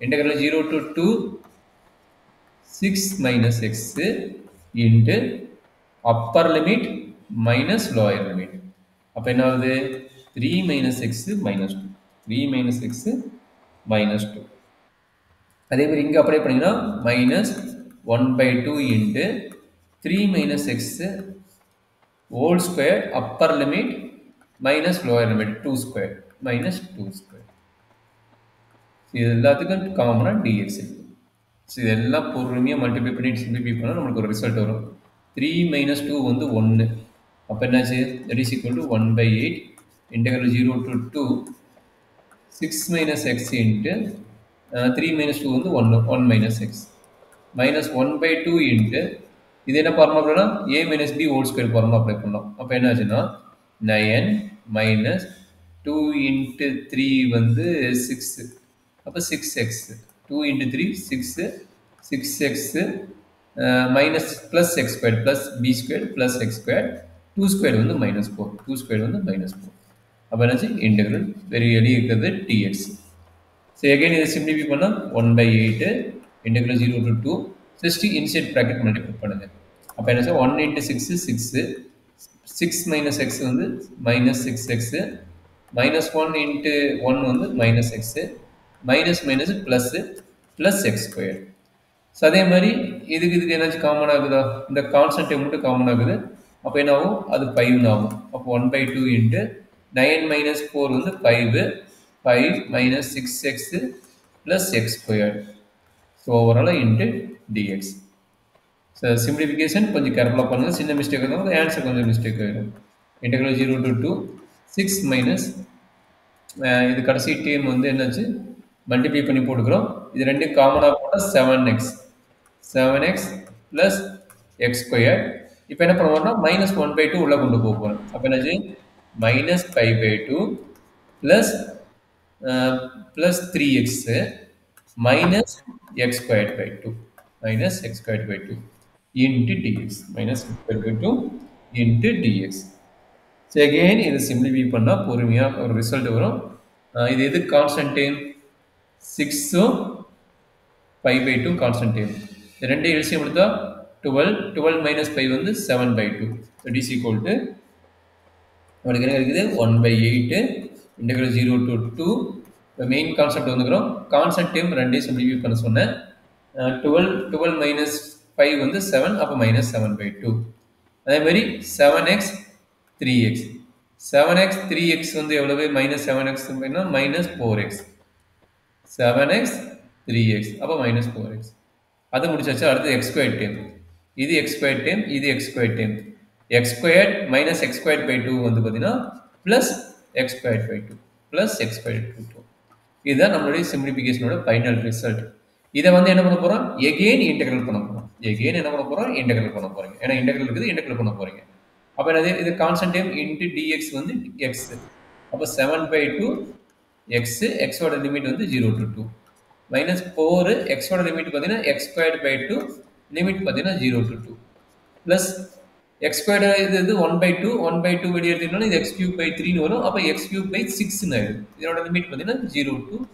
integral 0 to 2 6 minus x into upper limit minus lower limit. அப்போ என்ன ஆகுது 3 minus x minus 2, 3 minus x minus 2. அதே மாதிரி இங்கே அப்ளை பண்ணிங்கன்னா minus 1 by 2 into 3 minus x whole square upper limit minus lower limit 2 square minus 2 square. இது எல்லாத்துக்கும் காமனாக dx. ஸோ இதெல்லாம் பொறுமையாக மல்டிப்ளை பண்ணி சிம்பிளிஃபை பண்ணால் நம்மளுக்கு ஒரு ரிசல்ட் வரும். 3 minus 2 வந்து 1. அப்போ என்னாச்சு, that is equal to 1 by 8 integral 0 to 2 6 minus x into 3 minus 2 வந்து 1 minus x minus 1 by 2 into இது என்ன ஃபார்முலா அப்படின்னா a minus b whole square formula apply பண்ணலாம். அப்போ என்ன ஆச்சுன்னா 9 minus 2 into 3 வந்து 6, அப்போ 6x 2 into 3 6, 6x minus plus x squared plus b squared plus x squared 2 squared வந்து minus 4, 2 squared வந்து minus 4. அப்போ என்னாச்சு இன்டெக்ரல் வெரி எலி இருக்கிறது dx. So again இதை சிம்பிளிஃபை பண்ணால் 1 by 8 integral 0 to 2 60 inside bracket multiply பண்ணுங்க. அப்போ என்ன சார் 1 into 6 6, 6 minus x வந்து minus 6x minus 1 into 1 வந்து minus x minus minus plus plus x square. So அதே மாதிரி இதுக்கு என்னாச்சும் காமன் ஆகுதா, இந்த கான்ஸ்டன்ட்டை மட்டும் காமன் ஆகுது. அப்போ என்ன ஆகும், அது 5 ஆகும். அப்போ 1 by 2 இன்ட்டு 9 minus 4 வந்து 5 minus 6x plus x squared. So ஓவராலாக இன்ட்டு dx. ஸோ சிம்பிளிஃபிகேஷன் கொஞ்சம் கேர்ஃபுல்லாக பண்ணுங்கள், சின்ன மிஸ்டேக் இருந்தாலும் ஆன்சர் கொஞ்சம் மிஸ்டேக் ஆகிடும். இன்டெக்ரல் 0 to 2 6 மைனஸ் இது கடைசி டேம் வந்து என்னாச்சு மல்டிப்ளை பண்ணி போட்டுக்கிறோம். இது ரெண்டும் காமனாக போட்டால் 7x ப்ளஸ் எக்ஸ் ஸ்கொயர். இப்போ என்ன பண்ணுவோம்னா மைனஸ் 1 by 2 உள்ளே கொண்டு போகிறோம். அப்போ என்னாச்சு minus 5 by 2 plus 3x minus x squared by 2 minus x squared by 2 into dx minus x squared by 2 into dx. So again இது சிம்பிளிஃபை பண்ணால் பொறுமையாக ஒரு ரிசல்ட் வரும். இது எது constant time 6 5 by 2 constant time. இது ரெண்டு எல்சியம் எடுத்தா 12 minus 5 வந்து 7 by 2. That is equal to உங்களுக்கு என்ன இருக்குது 1 by 8 integral 0 to 2. இப்போ மெயின் கான்செப்ட் வந்துக்கிறோம். கான்ஸ்டன்ட் டேர்ம் ரெண்டையும் சிம்பிளிஃபை பண்ண சொன்னேன். 12 மைனஸ் 5 வந்து 7, அப்போ மைனஸ் 7 by 2. அதே மாதிரி 7x 3x 7x 3x வந்து எவ்வளவு minus 7x minus 4x 7x 3x அப்போ மைனஸ் 4x அது முடிச்சாச்சு அடுத்து x ஸ்கொயர் டைம் இது x ஸ்கொயர் டைம் இது x square time x square minus x square by 2 வந்து பார்த்தீங்கன்னா plus x square by 2 plus x square by 2 இதுதான் நம்மளுடைய சிம்பிளிஃபிகேஷனோட ஃபைனல் ரிசல்ட் இதை வந்து என்ன பண்ண போகிறோம் எகெயின் இன்டெகிரல் பண்ண போகிறோம் எகெயின் என்ன பண்ண போகிறோம் இன்டெகிரல் பண்ண போகிறீங்க ஏன்னா இன்டெகிரல் இருக்குது இன்டெகிரல் பண்ண போகிறீங்க அப்போ என்னது இது கான்ஸ்டன்ட் டைம் இன்ட்டு டிஎக்ஸ் வந்து எக்ஸ் அப்போ 7/2 எக்ஸ் எக்ஸோட லிமிட் வந்து 0 to 2 மைனஸ் 4 எக்ஸோட லிமிட் பார்த்தீங்கன்னா எக்ஸ் ஸ்கொயர்ட் பை 2 லிமிட் பார்த்தீங்கன்னா 0 to 2 ப்ளஸ் எக்ஸ் ஸ்கொயர்டு இது 1/2 1/2 வெளியே எடுத்துக்கிட்டோம்னா இது எக்ஸ் கியூப் பை 3ன்னு வரும் அப்போ எக்ஸ் கியூப் பை 6ன்னு ஆயிடும் இதோட லிமிட் பார்த்தீங்கன்னா 0 to 2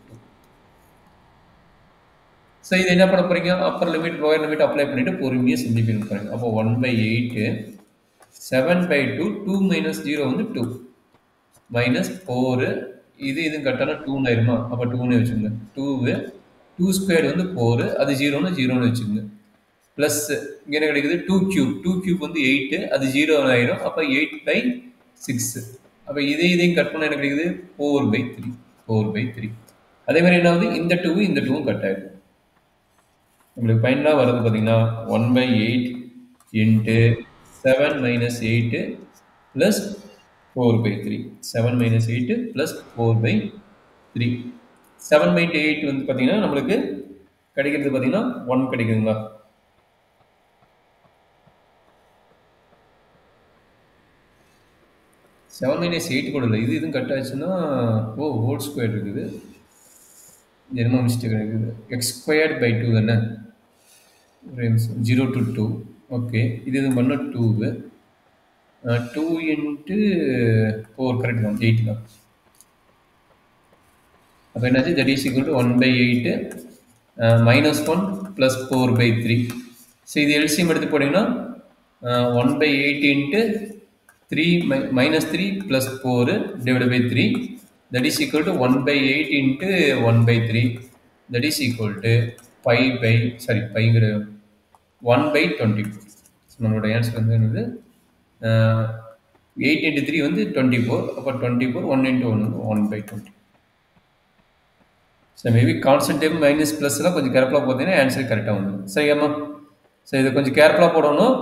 ஸோ இது என்ன பண்ண போறீங்க upper limit lower limit apply பண்ணிட்டு பொறுமையாக சிம்பிளிஃபை பண்ணுங்க அப்போ 1/8 7/2 2 minus 0 வந்து 2 minus 4 இது கட்டான 2 ஆயிருமா அப்போ 2ன்னு வச்சுங்க 2 ஸ்கொயர் வந்து 4 அது 0ன்னு வச்சுங்க ப்ளஸ் இங்கே என்ன கிடைக்குது 2 கியூப் வந்து 8 அது 0 ஆயிரும் அப்போ 8/6 அப்போ இதையும் கட் பண்ண என்ன கிடைக்குது 4/3 அதே மாதிரி என்ன ஆகுது இந்த 2வும் கட் ஆயிடும் உங்களுக்கு ஃபைனலாக வர்றது பார்த்தீங்கன்னா 1/8 into 7 minus 8 plus 4/3 7 minus 8 plus 4/3 7/8 வந்து பார்த்தீங்கன்னா நம்மளுக்கு கிடைக்கிறது பார்த்தீங்கன்னா 1 கிடைக்குதுங்களா 7 minus 8 கூட இல்லை இதுவும் கட் ஆச்சுன்னா ஹோல் ஸ்கொயர் இருக்குது என்ன மிஸ்டேக் இருக்குது எக்ஸ் ஸ்கொயர்ட் பை 2 தானே 0 to 2 ஓகே இது பண்ண 2 into 4 கரெக்ட் தான் 8 தான் அப்போ என்னாச்சு that is equal to 1/8 -1 plus 4/3 so இது எல்சிஎம் எடுத்து போட்டிங்கன்னா 1/8 into 3 plus 4 divide by 3 that is equal to 1/8 into 1/3 that is equal to 1/24 நம்மளோட ஆன்சர் வந்து என்னது 8 into 3 வந்து 24 அப்போ 24 1 into 1 வந்து 1/20 so maybe constant time minus ப்ளஸ்லாம் கொஞ்சம் கேர்ஃபுல்லாக போட்டீங்கன்னா ஆன்சர் கரெக்டாக வந்துடும் சரியாம்மா ஸோ இதை கொஞ்சம் கேர்ஃபுல்லாக போடணும்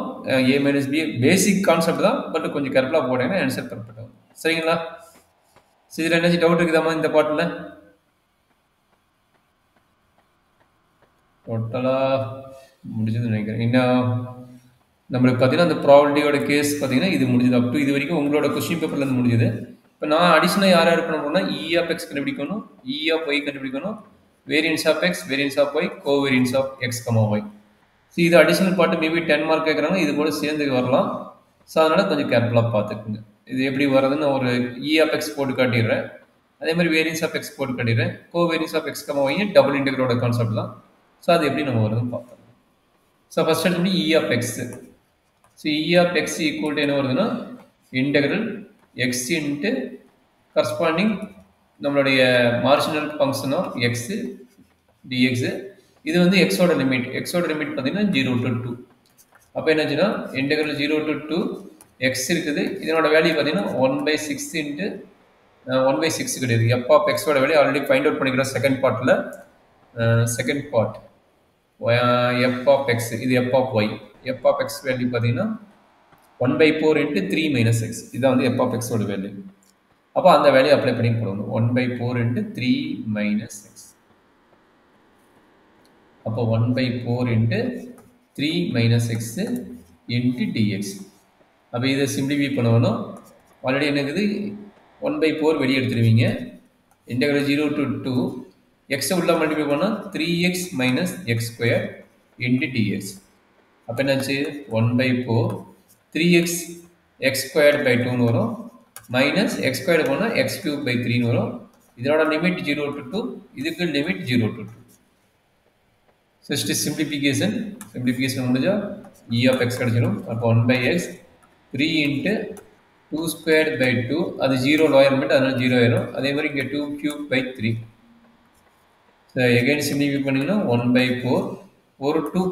a minus b basic concept தான் பட் கொஞ்சம் கேர்ஃபுல்லாக போட்டீங்கன்னா ஆன்சர் கரெக்டாக வரும் சரிங்களா ஸோ இதில் என்னாச்சும் டவுட் இருக்குதாம்மா இந்த பாட்டில் டோட்டலாக முடிஞ்சதுன்னு நினைக்கிறேன் இன்னும் நம்மளுக்கு பார்த்தீங்கன்னா அந்த ப்ராபபிலிட்டியோட கேஸ் பார்த்தீங்கன்னா இது முடிஞ்சது அப் டு இது வரைக்கும் உங்களோட கொஸ்டின் பேப்பர்லேருந்து முடிஞ்சது இப்போ நான் அடிஷனலாக யார் பண்ண போகிறோம்னா இ ஆஃப் எக்ஸ் கண்டுபிடிக்கணும் இ ஆஃப் ஒய் கண்டுபிடிக்கணும் variance of X variance of Y covariance of X comma y so இது அடிஷனல் பார்ட்டு மேபி 10 மார்க் கேட்குறாங்க இது கூட சேர்ந்து வரலாம் ஸோ அதனால் கொஞ்சம் கேர்ஃபுல்லாக பார்த்துக்குங்க இது எப்படி வர்றதுன்னு ஒரு இ ஆஃப் எக்ஸ் போட்டு காட்டிடுறேன் அதே மாதிரி வேரியன்ஸ் ஆஃப் எக்ஸ் போட்டு காட்டிடுறேன் covariance of X comma y double இன்டெகிரோட கான்செப்ட் தான் ஸோ அது எப்படி நம்ம வருதுன்னு பார்ப்போம் ஸோ ஃபர்ஸ்ட் எடுத்து E of x so E of x equal to என்ன வருதுன்னா இன்டெகிரல் எக்ஸ் இன்ட்டு கரஸ்பாண்டிங் நம்மளுடைய marginal function of x dx இது வந்து எக்ஸோட லிமிட் பார்த்தீங்கன்னா 0 to 2 அப்போ என்னாச்சுன்னா இன்டெகிரல் 0 to 2 எக்ஸ் இருக்குது இதனோட வேல்யூ பார்த்தீங்கன்னா 1/6 இன்ட்டு 1/6 கிடையாது எஃப் ஆஃப் எக்ஸோட வேல்யூ ஆல்ரெடி ஃபைண்ட் அவுட் பண்ணிக்கிறோம் second part f of x இது f of y f of x value பார்த்தீங்கன்னா 1/4 இன்ட்டு 3 minus x இதுதான் வந்து எஃப் ஆஃப் எக்ஸோட வேல்யூ அப்போ அந்த வேல்யூ அப்ளை பண்ணி போடணும் 1/4 இன்ட்டு 3 minus x அப்போ 1/4 into 3 minus x into dx அப்போ இதை சிம்பிளிஃபை பண்ணணும் ஆல்ரெடி என்னக்குது 1/4 வெளியே எடுத்துருவீங்க இன்டெகிரல் 0 to 2 எக்ஸை உள்ள மல்டிப்ளை பண்ணால் 3x minus x square into dx அப்போ என்னாச்சு 1/4 3x x ஸ்கொயர்ட் பை 2ன்னு வரும் மைனஸ் எக்ஸ் ஸ்கொயர்டு போனால் எக்ஸ் கியூப் பை 3ன்னு வரும் இதோட லிமிட் 0 to 2 இதுக்கு limit 0 to 2 so it is simplification முடிஞ்சால் இ ஆஃப் எக்ஸ் கிடச்சிடும் அப்போ 1/x 3 இன்ட்டு 2 ஸ்கொயர்ட் பை 2 அது 0 லோயர் லிமிட் அதனால 0 ஆயிரும் அதே மாதிரி இங்கே 2 cube by 3 so again simplify பண்ணிங்கன்னா 1/4 ஒரு 2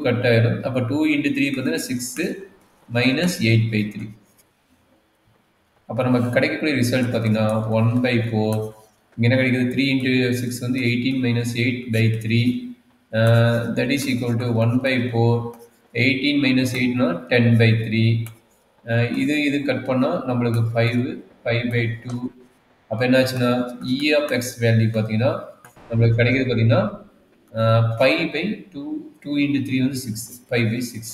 கட் ஆயிரும் அப்போ 2 இன்ட்டு 3 பார்த்தீங்கன்னா 6 மைனஸ் 8/3 அப்போ நமக்கு கிடைக்கக்கூடிய ரிசல்ட் பார்த்தீங்கன்னா 1/4. இங்கே என்ன கிடைக்குது? 3 into 6 வந்து 18 minus 8/3. That is equal to 1/4. 18 minus 8 10/3. இது கட் பண்ணால் நம்மளுக்கு 5/2. அப்போ என்னாச்சுன்னா இ ஆஃப் எக்ஸ் வேல்யூ பார்த்தீங்கன்னா நம்மளுக்கு கிடைக்கிறது பார்த்தீங்கன்னா 5/2. 2 into 3 வந்து 6. 5/6.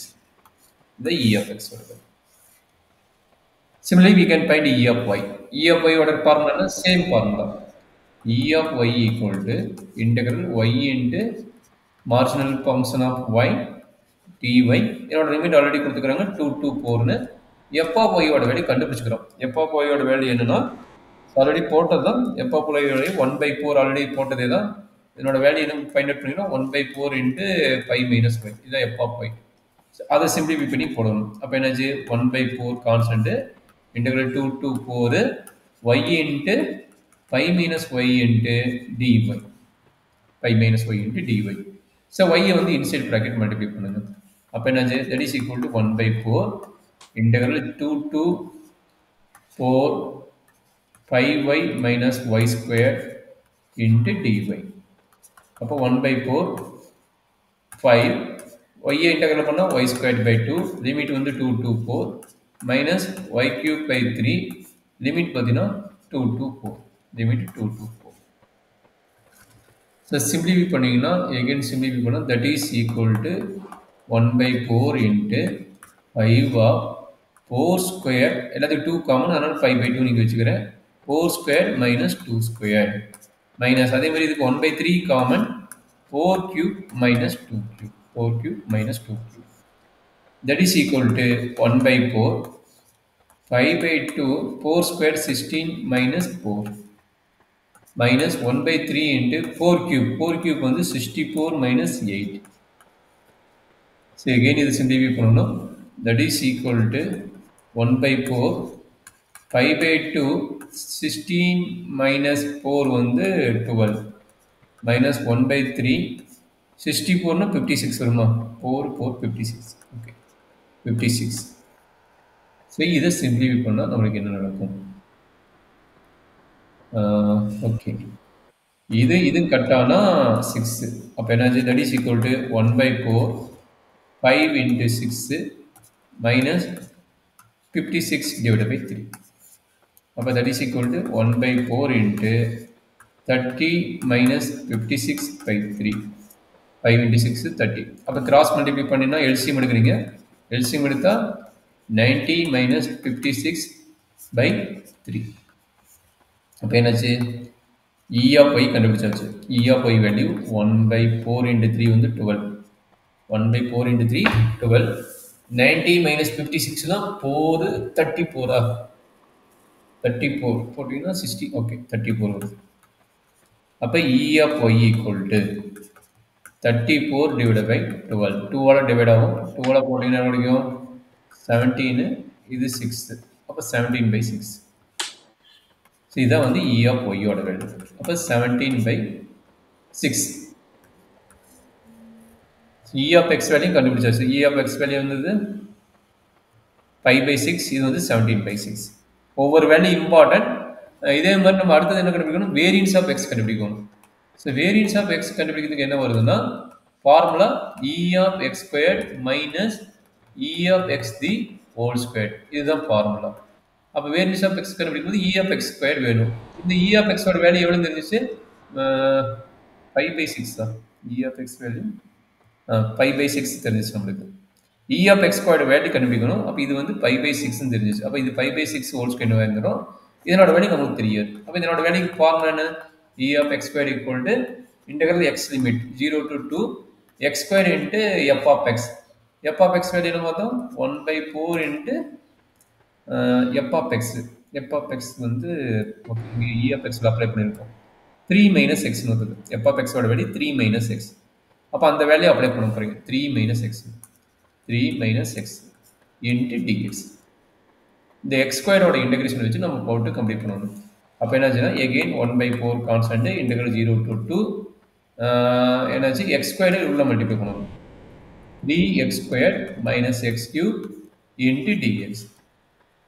The E of x. Similarly, we can find E of y. E of y order formula same formula. E of y equal to integral y into marginal function of y dy. இதோட லிமிட் ஆல்ரெடி கொடுத்துக்கிறாங்க 2 to 4னு. f of y ஓட வேல்யூ கண்டுபிடிச்சுக்கிறோம். f of y ஓட வேல்யூ என்னன்னா ஆல்ரெடி போட்டது தான். f of y value 1/4 already போட்டதே தான். இதனோட வேல்யூ என்ன ஃபைண்ட் அவுட் பண்ணினா 1/4 into 5 minus y. இதுதான் f of y. அதை சிம்பிளிஃபை பண்ணி போடணும். அப்போ என்னாச்சு 1/4 constant integral 2 to 4 y into 5 minus y into dy. 5 minus y into dy. So y வந்து inside bracket multiply பண்ணுங்க. அப்போ என்னாச்சு that is equal to 1/4 integral 2 to 4 5y minus y square into dy. அப்போ 1/4 5 y integral பண்ணா y squared by 2 limit வந்து 2 to 4 minus y cube by 3 limit பார்த்தீங்கன்னா 2 to 4 limit 2 to 4. So simplify பண்ணீங்கன்னா again simplify பண்ணா that is equal to 1/4 into 5 of 4 square எல்லாத்துக்கும் 2 காமன் அதனால 5/2 நீங்க வச்சுக்கிறேன் 4 square minus 2 square minus அதே மாதிரி இதுக்கு 1/3 common 4 cube minus 2 cube 4 cube minus 2 cube. That is equal to 1/4 5/2 4 square 16 minus 4 minus 1/3 into 4 cube. 4 cube வந்து 64 minus 8. So again இது simplify பண்ணணும். That is equal to 1/4 5/2 16 minus 4 வந்து 12 minus 1/3 64 னா 56 வருமா 4 4 56. Okay 56. ஸோ இதை சிம்பிளிஃபை பண்ணால் நம்மளுக்கு என்ன நடக்கும்? ஓகே இது கட் ஆனால் 6. அப்போ என்னாச்சு that is equal to 1/4 5 into 6 minus 56 divided by 3. அப்போ that is equal to 1/4 into 30 minus 56 by 3. 5 into 6 30. அப்போ கிராஸ் மல்டிப்ளை பண்ணினா எல்சிஎம் எடுக்கிறீங்க. எல்சிஎம் எடுத்தால் 90 minus 56 by 3. அப்போ என்னாச்சு E of y கண்டுபிடிச்சாச்சு. E of y value 1/4 into 3 வந்து 12. 1/4 into 3 12. 90 minus 56 தான் 4 34 34 போட்டிங்கன்னா 60. ஓகே 34 வருது. அப்போ E of y equal to 34 divided by 12. 2ஆல் divide ஆகும். 2ஆல் போட்டிங்கன்னா கிடைக்கும் 17 இது 6 அப்போ 17/6. ஸோ இதான் வந்து E of y ஓட வேல்யூ. அப்போ 17/6. E of x வேல்யூ கண்டுபிடிச்சாச்சு. E of x வேல்யூ வந்தது 5/6. இது வந்து 17/6. ஒவ்வொரு வேல்யூ இம்பார்ட்டன்ட். இதே மாதிரி நம்ம அடுத்தது என்ன கண்டுபிடிக்கணும்? வேரியன்ஸ் ஆஃப் எக்ஸ் கண்டுபிடிக்கணும். ஸோ வேரியன்ஸ் ஆஃப் எக்ஸ் கண்டுபிடிக்கிறதுக்கு என்ன வருதுன்னா formula E of x squared minus E of x the whole squared. இதுதான் ஃபார்முலா. அப்போ வேரியன்ஸ் ஆஃப் எக்ஸ் கண்டுபிடிக்கும்போது E of x squared வேணும். இந்த E of x ஓட வேல்யூ எவ்வளோ தெரிஞ்சிச்சு? 5/6 தான். E of x வேல்யூ 5/6 தெரிஞ்சிச்சு நம்மளுக்கு. E of x squared value கண்டுபிடிக்கணும். அப்போ இது வந்து 5/6 தெரிஞ்சிச்சு. அப்போ இது 5/6 ஹோல் ஸ்கொயர் வந்துடும். இதனோட வேல்யூ நமக்கு தெரியாது. அப்போ இதனோட வேல்யூ ஃபார்முலா என்ன? E of x squared equal to integral x limit 0 to 2 x squared into f of x. f of x value என்ன பார்த்தோம்? 1/4 into f of x. f of x வந்து இங்கே E of x அப்ளை பண்ணியிருக்கோம். 3 minus x வருது. f of x ஓட வேல்யூ 3 minus x. அப்போ அந்த வேல்யூ அப்ளை பண்ண போகிறீங்க. 3 minus x 3 minus x into dx. இந்த x squared ஓட இன்டெகிரேஷன் வச்சு நம்ம போட்டு கம்ப்ளீட் பண்ணணும். அப்போ என்னாச்சுன்னா again 1/4 கான்ஸ்டன்ட் integral 0 to 2 என்னாச்சு x squared உள்ள மல்டிப்ளை பண்ணணும். 3x squared minus x cube into dx.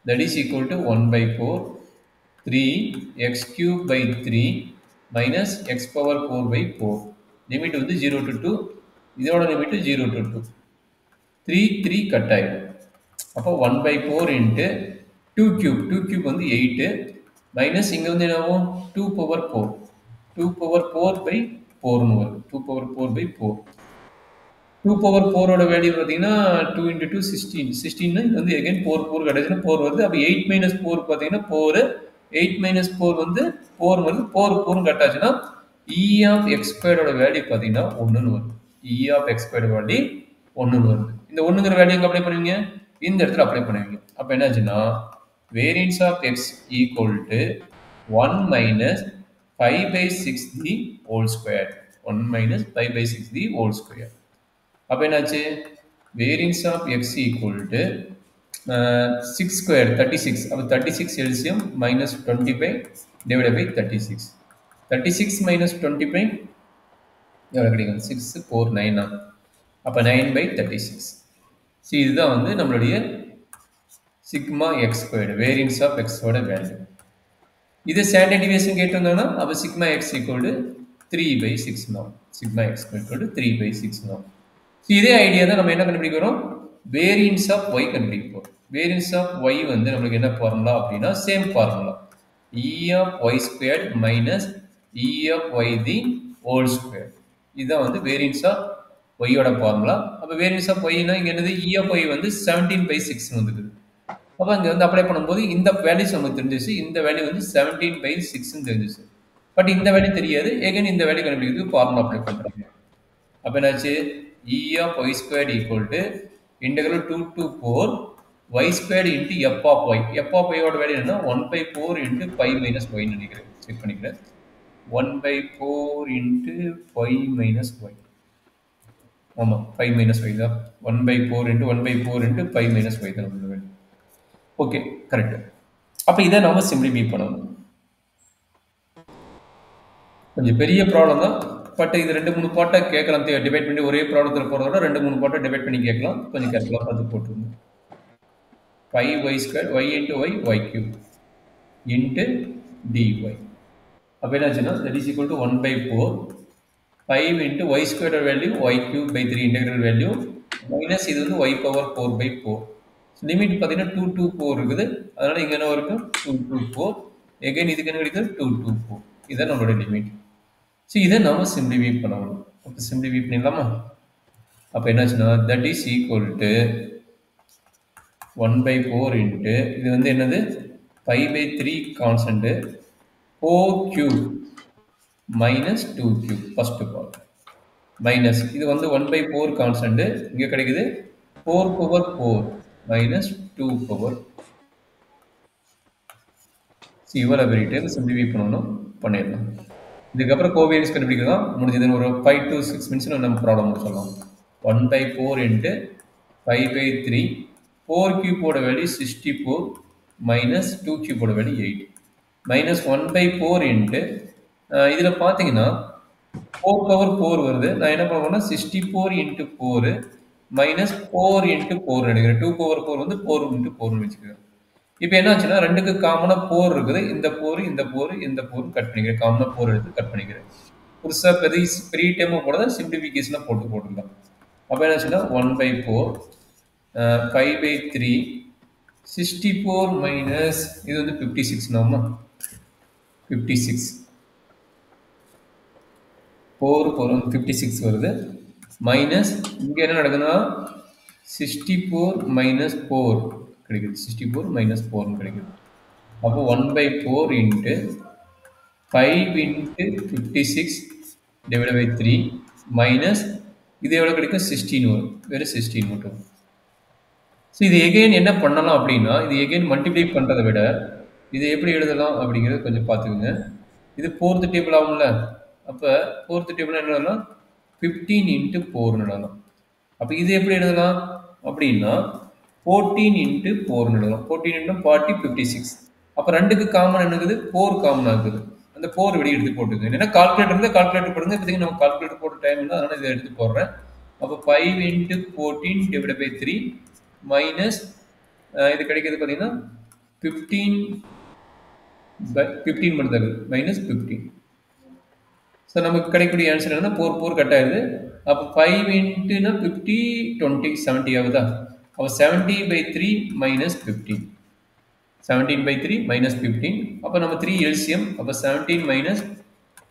that is equal to 1 by 4 3 x cube by 3 minus x power 4 by 4. Limit வந்து 0 to 2, இதோட லிமிட் 0 to 2. 3 கட் ஆயிடும். அப்போ 1 by 4 into 2 cube வந்து 8 மைனஸ் இங்கே வந்து என்ன ஆகும் 2 power 4 2 power 4 by 4 வரும் 2 power 4 by 4. 2 power 4 ஓட வேல்யூ பார்த்தீங்கன்னா 2 into 2 16 16 இது வந்து again 4 கிடைச்சுன்னா 4 வருது. அப்போ 8 minus 4 பார்த்தீங்கன்னா 4 8 minus 4 வந்து 4 வருது 4 கட் ஆச்சுன்னா e of x squared ஓட வேல்யூ பார்த்தீங்கன்னா 1 வருது. e of x squared value 1 வருது. இந்த 1ங்கிற வேல்யூ எங்க அப்ளை பண்ணுவீங்க இந்த இடத்துல அப்ளை பண்ணுவீங்க. அப்போ என்னாச்சுன்னா variance of x equal to 1 minus 5 by 6 the whole square 1 minus 5 by 6 the whole square. அப்போ என்னாச்சு variance of x equal to 6 square 36. அப்போ 36 LCM minus 25 divided by 36. 36 minus 25 எவ்வளோ கிடைக்கும் 6 4 9. அப்போ 9 by 36. ஸோ இதுதான் வந்து நம்மளுடைய sigma x squared variance of எக்ஸோட வேல்யூ. இது ஸ்டாண்டர்ட் டிவியேஷன் கேட்டிருந்தோம்னா அப்போ sigma x equal to 3 by 6 now. Sigma x equal to 3 by 6 now. So இதே ஐடியா தான் நம்ம என்ன கண்டுபிடிக்கிறோம் வேரியன்ஸ் ஆஃப் ஒய் கண்டுபிடிப்போம். வேரியன்ஸ் ஆஃப் ஒய் வந்து நம்மளுக்கு என்ன ஃபார்முலா அப்படின்னா same formula E of y squared minus E of y the whole square. இதுதான் வந்து வேரியன்ஸ் ஆஃப் ஒய்யோட ஃபார்முலா. அப்போ வேரியன்ஸ் ஆஃப் ஒய்னா இங்கே என்னது இ ஆஃப் ஒய் வந்து 17 by 6 வந்துருக்குது. அப்போ அங்கே வந்து அப்ளை பண்ணும்போது இந்த வேல்யூஸ் நமக்கு தெரிஞ்சிச்சு. இந்த வேல்யூ வந்து 17 by 6 தெரிஞ்சிச்சு. பட் இந்த வேல்யூ தெரியாது. ஏகன் இந்த வேல்யூ கண்டுபிடிக்கிறதுக்கு ஃபார்முலா அப்ளை பண்ணுறாங்க. அப்போ என்னாச்சு E of y squared equal to integral 2 to 4 y squared into f of y. F of ஒய்யோட வேல்யூ என்ன 1 by 4 into 5 minus ஒய் நினைக்கிறேன். செக் பண்ணிக்கிறேன் 1 by 4 into 5 minus ஒய். ஆமாம் 5 minus ஒய் தான் 1 by 4 into 1 by 4 into 5 minus Y தான் நம்மளோட வேல்யூ. Okay correct. அப்போ இதை நம்ம சிம்பிளிஃபை பண்ணணும். கொஞ்சம் பெரிய ப்ராப்ளம் தான். பட் இது 2-3 பாட்டை கேட்கலாம். டிவைட் பண்ணி ஒரே ப்ராப்ளத்தில் போகிறதோட 2-3 பாட்டை டிவைட் பண்ணி கேட்கலாம். கொஞ்சம் கேர்ஃபுல்லாக பார்த்து போட்டுருங்க. 5y squared y into y y cube into dy. அப்போ என்னாச்சுன்னா that is equal to 1 by 4 5 into y squared value y cube by 3 integral value minus இது வந்து y power 4 by 4. லிமிட் பார்த்தீங்கன்னா 2 to 4 இருக்குது. அதனால இங்கே என்ன இருக்கும் 2 to 4. எகைன் இதுக்கு என்ன கிடைக்குது 2 to 4. இதுதான் நம்மளோட லிமிட். ஸோ இதை நம்ம சிம்பிளிஃபை பண்ணணும். அப்போ சிம்பிளிஃபை பண்ணிடலாமா? அப்போ என்னாச்சுன்னா that is equal to 1 by 4 into இது வந்து என்னது 5 by 3 constant 4 cube minus 2 cube first part minus இது வந்து 1 by 4 கான்ஸ்டன்ட்டு இங்கே கிடைக்குது 4 power 4 மைனஸ் 2 power. ஸோ இவ்வளோ வெரிட்டு சிம்பிளிஃபை பண்ணணும் பண்ணிடலாம். இதுக்கப்புறம் கோவேரியன்ஸ் கண்டுபிடிக்கலாம் முடிஞ்சதுன்னு ஒரு 5 to 6 minutes நம்ம ப்ராப்ளம் முடிச்சிடலாம். 1 by 4 into 5 by 3 4 cube value 64 minus 2 cube value 8 minus 1 by 4 into இதில் பார்த்தீங்கன்னா 4 power 4 வருது. நான் என்ன பண்ணுவேன்னா 64 into 4 மைனஸ் 4 into 4 நினைக்கிறேன். 2 power 4 வந்து 4 into 4 வச்சுக்கிறேன். இப்போ என்ன ஆச்சுன்னா ரெண்டுக்கு காமனாக 4 இருக்குது. இந்த 4 கட் பண்ணிக்கிறேன். காமனாக 4 எடுத்து கட் பண்ணிக்கிறேன். புதுசாக பெரிய டைமாக போட சிம்பிளிஃபிகேஷனாக போட்டுக்கலாம். அப்போ என்ன ஆச்சுன்னா 1 by 4 5 by 3 64 மைனஸ் இது வந்து 56 நாமா 56 4 56 வருது. மைனஸ் இங்கே என்ன நடக்குதுன்னா 64 மைனஸ் 4 கிடைக்குது. 64 மைனஸ் 4 கிடைக்குது. அப்போ 1 by 4 into 5 into 56 divide by 3 minus இது எவ்வளோ கிடைக்கும் 16 வரும். வெறும் 16 மட்டும். ஸோ இது எகெயின் என்ன பண்ணலாம் அப்படின்னா இது எகெயின் மல்டிப்ளை பண்ணுறதை விட இதை எப்படி எழுதலாம் அப்படிங்கிறது கொஞ்சம் பார்த்துக்குங்க. இது 4th டேபிள் ஆகும்ல. அப்போ 4th டேபிள் என்ன எழுதலாம் 15 into 4 எழுதலாம். அப்போ இது எப்படி எழுதலாம் அப்படின்னா 14 into 4 எழுதலாம். 14 into 40 56. அப்போ ரெண்டுக்கு காமன் என்னக்குது 4 காமன் ஆகுது. அந்த 4 வெளியே எடுத்து போட்டுங்க. ஏன்னா கால்குலேட்டர் இருந்தால் கால்குலேட்டர் போடுங்க. இப்போதைக்கு நம்ம கால்குலேட்டர் போட்ட டைம் இல்லை. அதனால் இதை எடுத்து போடுறேன். அப்போ 5 into 14 டிவைட் பை 3 மைனஸ் இது கிடைக்கிறது பார்த்தீங்கன்னா 15 மட்டும் தருது -15. ஸோ நமக்கு கிடைக்கக்கூடிய ஆன்சர் என்னன்னா 4 கட் ஆகுது. அப்போ 5 இன்ட்டுனா 50 20 70 ஆகுதா? அப்போ 70/3 -15. 17/3 -15. அப்போ நம்ம 3 எல்சிஎம். அப்போ 17 -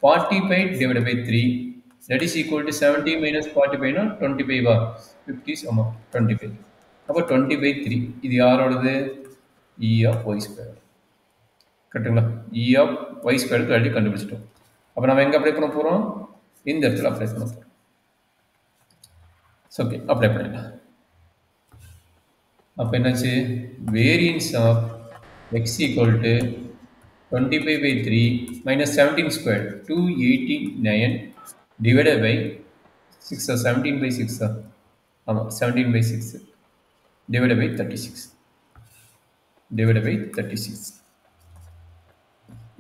45/3. That is equal to 70 - 45 னா 25 வா? 50 ஆமா 25. அப்போ 20/3. இது யாரோடது? E of y square. கரெக்டுங்களா? E of y square value கண்டுபிடிச்சிட்டோம். அப்போ நம்ம எங்கே அப்ளை பண்ண போகிறோம்? இந்த இடத்துல அப்ளை பண்ண போகிறோம். ஓகே, அப்ளை பண்ணிடலாம். அப்போ என்னாச்சு? Variance of x equal to 25/3 - 17 squared 289 divided by 6 17/6 ஆமாம் 17/6 divided by 36 divided by 36.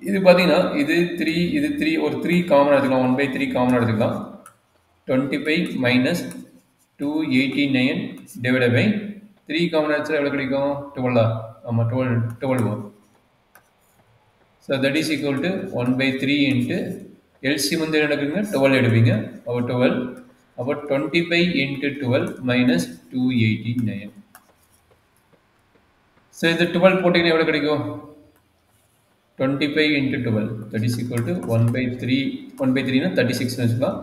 இது பார்த்தீங்கன்னா இது 3 ஒரு 3 காமனாக எடுத்துக்கலாம். 1/3 காமனாக எடுத்துக்கலாம். 25 - 289 divided by 3 காமனாக எடுத்தால் எவ்வளோ கிடைக்கும்? 12. ஆமாம் 12 வரும். So that is equal to 1/3 into LCM வந்து என்ன எடுக்குங்க? 12 எடுப்பீங்க. அப்போ 12. அப்போ 25 இன்ட்டு 12 - 289. ஸோ இது 12 போட்டிங்கன்னா எவ்வளோ கிடைக்கும்? 25 into 12 that is equal to 1/3. 1/3னா 36 வச்சுக்கலாம்.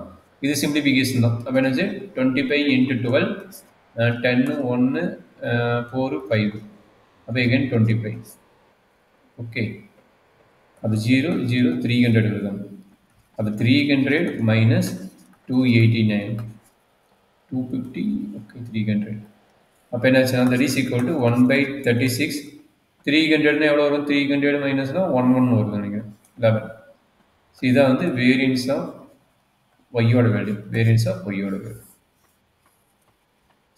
இது சிம்பிளிஃபிகேஷன் தான். அப்போ என்னாச்சு? 25 இன்ட்டு 12 10 1 4 5. அப்போ எகைன் 25. ஓகே, அப்போ 0 0 300 எழுதணும். அப்போ 300 - 289 250. ஓகே 300. அப்போ என்னாச்சுன்னா தட் இஸ் ஈக்குவல் டு 1/36. 300னா எவ்வளோ வரும்? 300 மைனஸ்னா 11 வருது நினைக்கிறேன். 11. ஸோ இதான் வந்து வேரியன்ஸ் ஆஃப் ஒய்யோட வேல்யூ. வேரியன்ஸ் ஆஃப் ஒய்யோட வேல்யூ.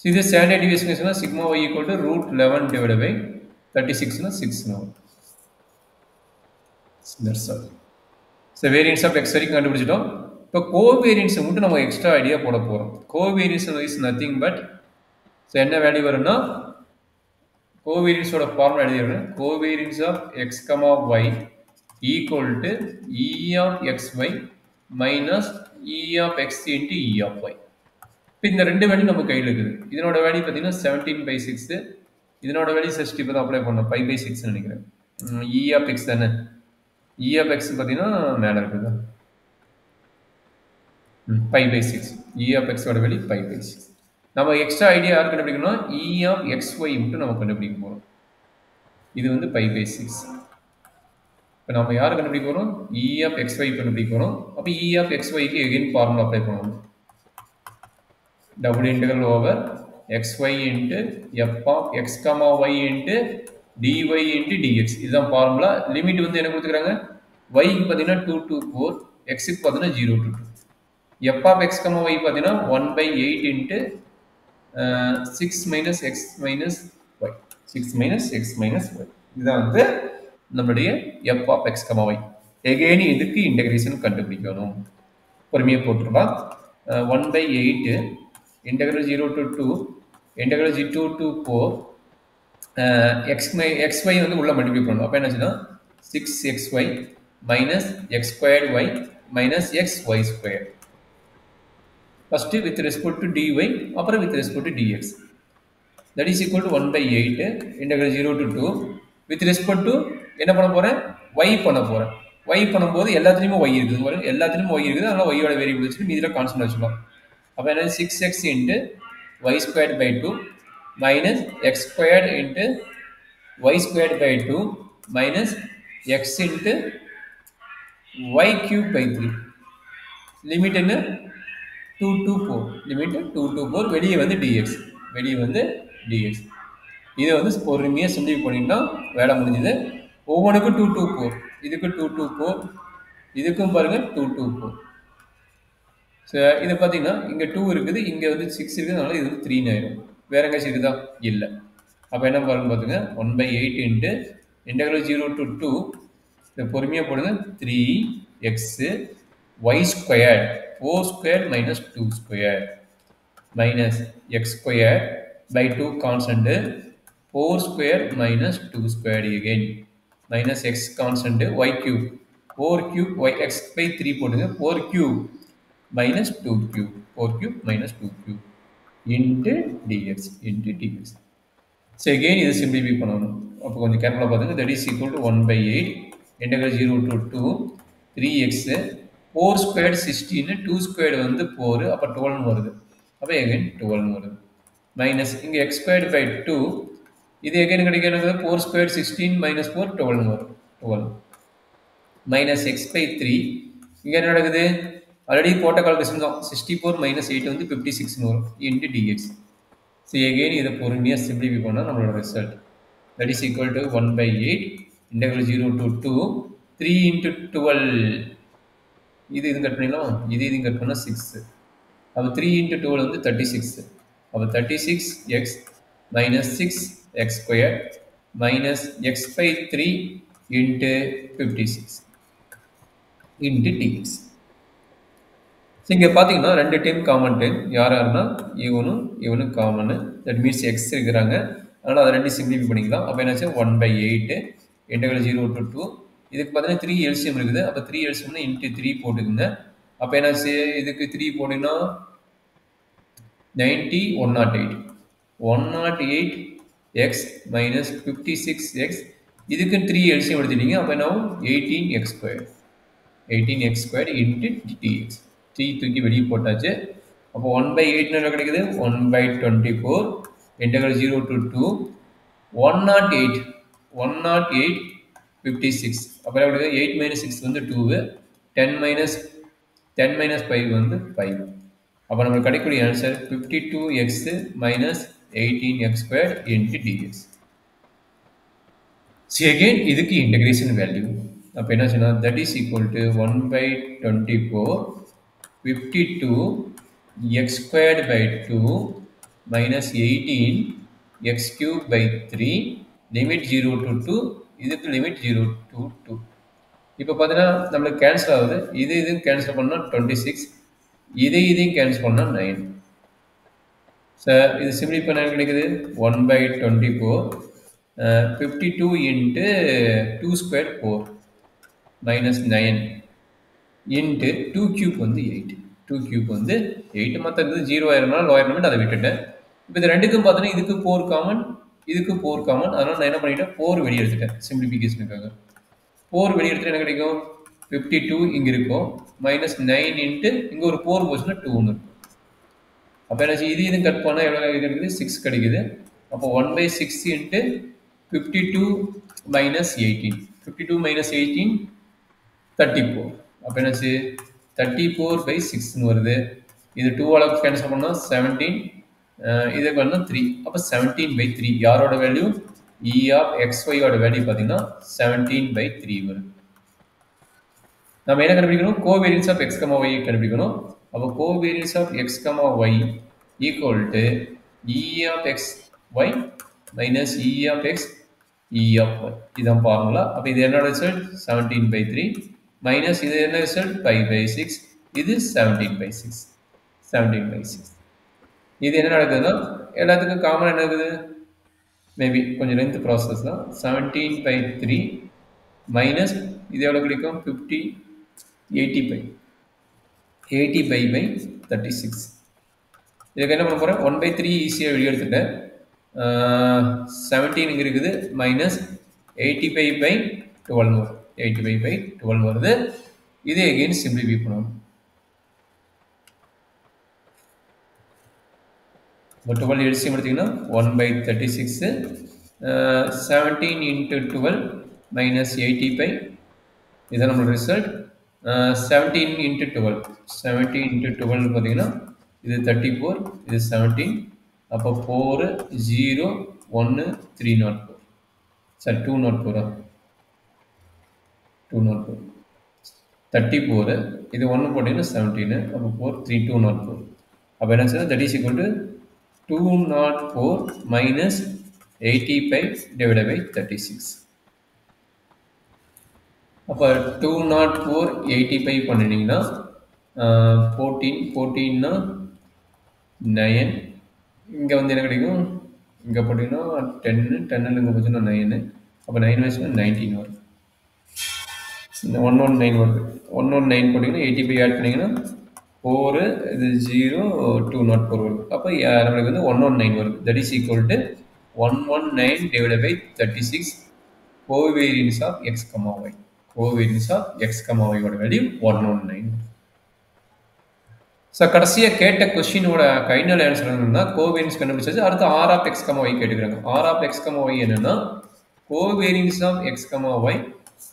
ஸோ இது standard deviation sigma y equal to √11 divide by 36னா 6 வரும். That's all. So variance of x வரைக்கும் கண்டுபிடிச்சிட்டோம். இப்போ கோவேரியன்ஸை மட்டும் நம்ம எக்ஸ்ட்ரா ஐடியா போட போகிறோம். Covariance is nothing but so என்ன வேல்யூ வரும்னா கோவேரியன்ஸோட ஃபார்முலா எழுதிடுறேன். Covariance of X comma y equal to E of x y minus E of x into E of y. இப்போ இந்த ரெண்டு வேல்யூ நம்ம கையில் இருக்குது. இதனோட வேல்யூ பார்த்தீங்கன்னா 17/6. இதனோட வேல்யூ 60 இப்போ தான் அப்ளை பண்ணோம். 5/6 நினைக்கிறேன். இ ஆஃப் எக்ஸ் தானே. இ ஆஃப் எக்ஸ் பார்த்தீங்கன்னா மேலே இருக்குது. 5/6. இ ஆஃப் எக்ஸோட வேல்யூ 5/6. நம்ம எக்ஸ்ட்ரா ஐடியா யார் கண்டுபிடிக்கணும்னா இ ஆஃப் எக்ஸ் ஒய் மட்டும் நம்ம கண்டுபிடிக்க போகிறோம். இது வந்து 5/6. இப்போ நம்ம யார் கண்டுபிடிக்க போகிறோம்? இ ஆஃப் எக்ஸ் ஒய் கண்டுபிடிக்க போகிறோம். அப்போ இ ஆஃப் எக்ஸ் ஒய்க்கு எகைன் ஃபார்முலா அப்ளை பண்ணணும். Double integral over x y into f of X comma y into dy into dx. இதுதான் ஃபார்முலா. லிமிட் வந்து என்ன கொடுத்துக்கிறாங்க? ஒய்க்கு பார்த்தீங்கன்னா 2 to 4, எக்ஸுக்கு பார்த்தீங்கன்னா 0 to 2. F of X comma y பார்த்தீங்கன்னா 1/8 into 6 minus x minus y. 6 minus x minus y. இதுதான் வந்து நம்மளுடைய f of x, y. Again இதுக்கு இன்டெகிரேஷன் கண்டுபிடிக்கணும். பொறுமையாக போட்டுருலாம். 1/8 integral 0 to 2 integral 2 to 4 xy வந்து உள்ள மல்டிப்ளை பண்ணணும். அப்போ என்னாச்சுன்னா 6xy minus x squared y minus xy squared. First with respect to dy, அப்புறம் with respect to dx. That is equal to 1/8 integral 0 to 2 with respect to என்ன பண்ண போறேன்? y பண்ண போறேன். y பண்ணும்போது எல்லாத்துலயுமே y இருக்குது. பாருங்க எல்லாத்துலயும் y இருக்குது. அதனால y ஓட வேரியபிள் வச்சுட்டு மீதில கான்ஸ்டன்ட் வச்சுக்கலாம். அப்ப என்ன 6x into y squared by 2 minus x squared into y squared by 2 minus x into y cube by 3. Limit என்ன? 2 to 4. Limit 2 to 4. வெளியே வந்து dx. வெளியே வந்து dx. இதை வந்து பொறுமையாக சிம்பிளிஃபை பண்ணிட்டா வேலை முடிஞ்சது. ஒவ்வொன்றுக்கும் 2 to 4. இதுக்கு 2 to 4. இதுக்கும் பாருங்க 2 to 4. ஸோ இதை பார்த்தீங்கன்னா இங்கே 2 இருக்குது, இங்கே வந்து 6 இருக்குது. அதனால இது வந்து 3 ஆயிடும். வேற எங்கேயாச்சும் இருக்குதா? இல்லை. அப்போ என்ன பாருங்க பார்த்துங்க 1/8 இன்ட்டு இன்டெகிரல் 0 to 2. இதை பொறுமையாக போடுங்க 3x y squared 4 squared minus 2 squared minus x squared by 2 constant 4 square minus 2 square again. Minus x constant y cube. 4 cube y x by 3 போடுங்க. 4 cube minus 2 cube. 4 cube minus 2 cube into dx. Into dx. So again இது simplify பண்ணணும். அப்போ கொஞ்சம் கேர்ஃபுல்லாக பார்த்துங்க. That is equal to 1 by 8 integral 0 to 2 3x 4 squared 16 2 squared வந்து 4 அப்போ 12 வருது. அப்போ again 12 வருது. மைனஸ் இங்கே x squared by 2 இது again கிடைக்கிறது 4 squared 16 minus 4 12 வரும். 12 மைனஸ் x by 3 இங்கே என்ன நடக்குது ஆல்ரெடி போட்ட கால்குலேஷன் தான் 64 minus 8 வந்து 56 வரும் into dx. So again இதை பொறுமையாக சிம்பிளிஃபை பண்ணால் நம்மளோட result that is equal to 1 by 8 integral 0 to 2 3 into 12 இது கட் பண்ணிடலாம் இது கட் பண்ணால் 6 அப்போ 3 into 12 வந்து 36 அப்போ 36x minus 6x squared minus x by 3 into 56 into dx. So இங்கே பார்த்தீங்கன்னா ரெண்டு டைம் காமன் டைம் யாருன்னா இவனும் காமனு தட் மீன்ஸ் எக்ஸ் இருக்கிறாங்க அதனால் அதை ரெண்டு சிம்பிளிஃபை பண்ணிக்கலாம் அப்போ என்னாச்சு 1 by 8 integral 0 to 2 இதுக்கு பார்த்தீங்கன்னா 3 எல்சியம் இருக்குது அப்போ 3 எல்சியம்னா இன்ட்டு 3 போட்டுக்குங்க அப்போ என்னாச்சு இதுக்கு 3 போட்டிங்கன்னா 90 108 108x minus 56x இதுக்கு 3 எல்சியம் எடுத்துட்டீங்க அப்போ என்ன 18x squared 18x squared into dx 3 தூக்கி வெளியே போட்டாச்சு அப்போ 1 by 8 என்ன கிடைக்குது 1 by 24 integral 0 to 2 108 56 அப்போ என்ன கிடைக்குது 8 minus 6 வந்து 2 10 minus 5 வந்து 5 அப்போ நம்மளுக்கு கிடைக்கக்கூடிய answer 52x minus 18x squared into dx. See again இதுக்கு இன்டகிரேஷன் வேல்யூ அப்போ என்ன சொன்னா that is equal to 1 by 24 52 x squared by 2 minus 18 x cubed by 3 limit 0 to 2 இதுக்கு limit 0 to 2 இப்போ பார்த்தீங்கன்னா நம்மளுக்கு கேன்சல் ஆகுது இது கேன்சல் பண்ணால் 26 இதையும் கேன்சல் பண்ணால் 9 சார் இது சிம்பிளி பண்ண கிடைக்குது 1 by 24 52 into 2 squared 4 minus 9 into 2 cube வந்து 8 2 cube வந்து 8 மற்ற இது 0 ஆயிரம்னா லோ ஆயிரம் அதை விட்டுட்டேன் இப்போ இது ரெண்டுக்கும் பார்த்தீங்கன்னா இதுக்கு 4 காமன் இதுக்கு 4 காமன் அதனால் நான் என்ன பண்ணிட்டேன் 4 வெளியே எடுத்துட்டேன் சிம்பிளிஃபிகேஷனுக்காக 4 வெளியே எடுத்துட்டு என்ன கிடைக்கும் 52 இங்கே இருக்கும் minus 9 into இங்கே ஒரு 4 போச்சுன்னா 2 ஒன்று இருக்கும் அப்போ என்னாச்சு இது கட் பண்ணால் எவ்வளோ கிடைக்குது 6 கிடைக்குது அப்போ 1 by 6 into 52 minus 18 52 minus 18 34 அப்போ என்னாச்சு 34 by 6 வருது இது 2 அளவுக்கு கேன்சல் பண்ணால் 17 இதுக்கு பண்ணால் 3 அப்போ 17 by 3 யாரோட வேல்யூ e of xy ஓட வேல்யூ பார்த்தீங்கன்னா 17 by 3 வருது நம்ம என்ன கண்டுபிடிக்கணும் கோவேரியன்ஸ் ஆஃப் x, y கண்டுபிடிக்கணும் அப்போ covariance of x, y equal to e of x y minus e of x e of y இதான் ஃபார்முலா அப்போ இது என்ன ரிசல்ட் 17 by 3 மைனஸ் இது என்ன ரிசல்ட் 5 by 6 இது 17 by 6 17 by 6 இது என்ன நடக்குதுன்னா எல்லாத்துக்கும் காமன் என்ன இருக்குது மேபி கொஞ்சம் லென்த் ப்ராசஸ் தான் 17 by 3 மைனஸ் இது எவ்வளோ கிடைக்கும் 80 by 36 இதுக்கு என்ன பண்ண போகிறேன் 1 by 3 ஈஸியாக வெளியே எடுத்துட்டேன் 17 இங்கே இருக்குது மைனஸ் 85 by 12 வரும் 85 by 12 வருது இது எகெயின் சிம்பிளிஃபை பண்ணணும் இப்போ 12 எல்சிஎம் எடுத்தீங்கன்னா 1 by 36 17 into 12 minus 85 இதுதான் நம்மளோட ரிசல்ட் 17 into 12 17 into 12 பார்த்தீங்கன்னா இது 34 இது 17 அப்போ 4 0 1 304 சாரி 204 204 34 இது 1 போட்டிங்கன்னா 17 அப்போ 4 3 204 அப்போ என்ன sir that is equal to 204 minus 85 divided by 36 அப்போ 204 85 பண்ணினீங்கன்னா 14 14னா 9 இங்கே வந்து என்ன கிடைக்கும் இங்கே போட்டிங்கன்னா 10 10 இங்கே போச்சுன்னா 9 அப்போ 9 வயசுனா 19 வரும். இந்த 119 வருது. 119 போட்டிங்கன்னா 85 ஆட் பண்ணிங்கன்னா 4 இது 0 204 வருது. அப்போ நம்மளுக்கு வந்து 119 வருது. That is equal to 119 divided by 36 covariance of X comma y. Covariance of X comma ஒய்யோட வேல்யூ 119. ஸோ கடைசியாக கேட்ட கொஸ்டினோட ஃபைனல் ஆன்சர் என்னன்னா கோவேரியன்ஸ் கண்டுபிடிச்சாச்சு. அடுத்து r of X comma y கேட்டுக்கிறாங்க. R of X comma y என்னன்னா covariance of X comma y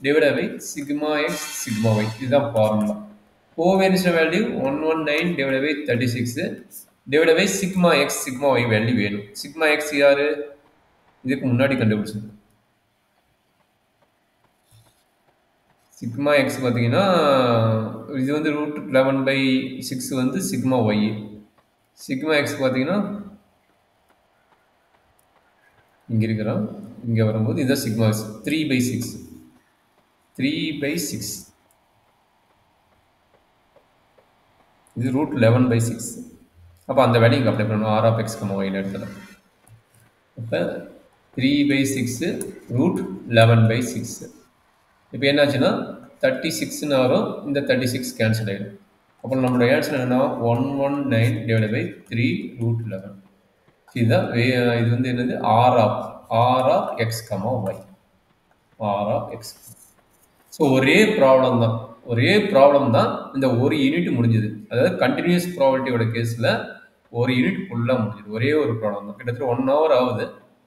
divided by sigma x sigma y. இதுதான் formula. Covariance value 119 divided by 36 divided by sigma x sigma y value வேணும். sigma x யாரு? இதுக்கு முன்னாடி கண்டுபிடிச்சது. sigma x பார்த்தீங்கன்னா இது வந்து √11/6 வந்து sigma y. sigma x பார்த்தீங்கன்னா இங்க இருக்கிறோம். இங்க வரும்போது இதுதான் sigma x 3/6. 3/6 இது √11/6. அப்போ அந்த வேல்யூ அப்ளை பண்ணணும் r of X comma y இடத்துல. அப்போ 3/6 √11/6. இப்போ என்னாச்சுன்னா 36ன்னு வரும். இந்த 36 கேன்சல் ஆகிடும். அப்போ நம்மளோட ஆன்சர் என்னன்னா 119 டிவைடட் பை 3√11. இதுதான் இது வந்து என்னது r of X comma y. R of x. So ஒரே ப்ராப்ளம் தான் இந்த ஒரு யூனிட் முடிஞ்சது. அதாவது கண்டினியூஸ் ப்ராபபிலிட்டியோட கேஸில் ஒரு யூனிட் ஃபுல்லாக முடிஞ்சது. ஒரே ஒரு ப்ராப்ளம் தான். கிட்டத்தட்ட 1 hour ஆகுது.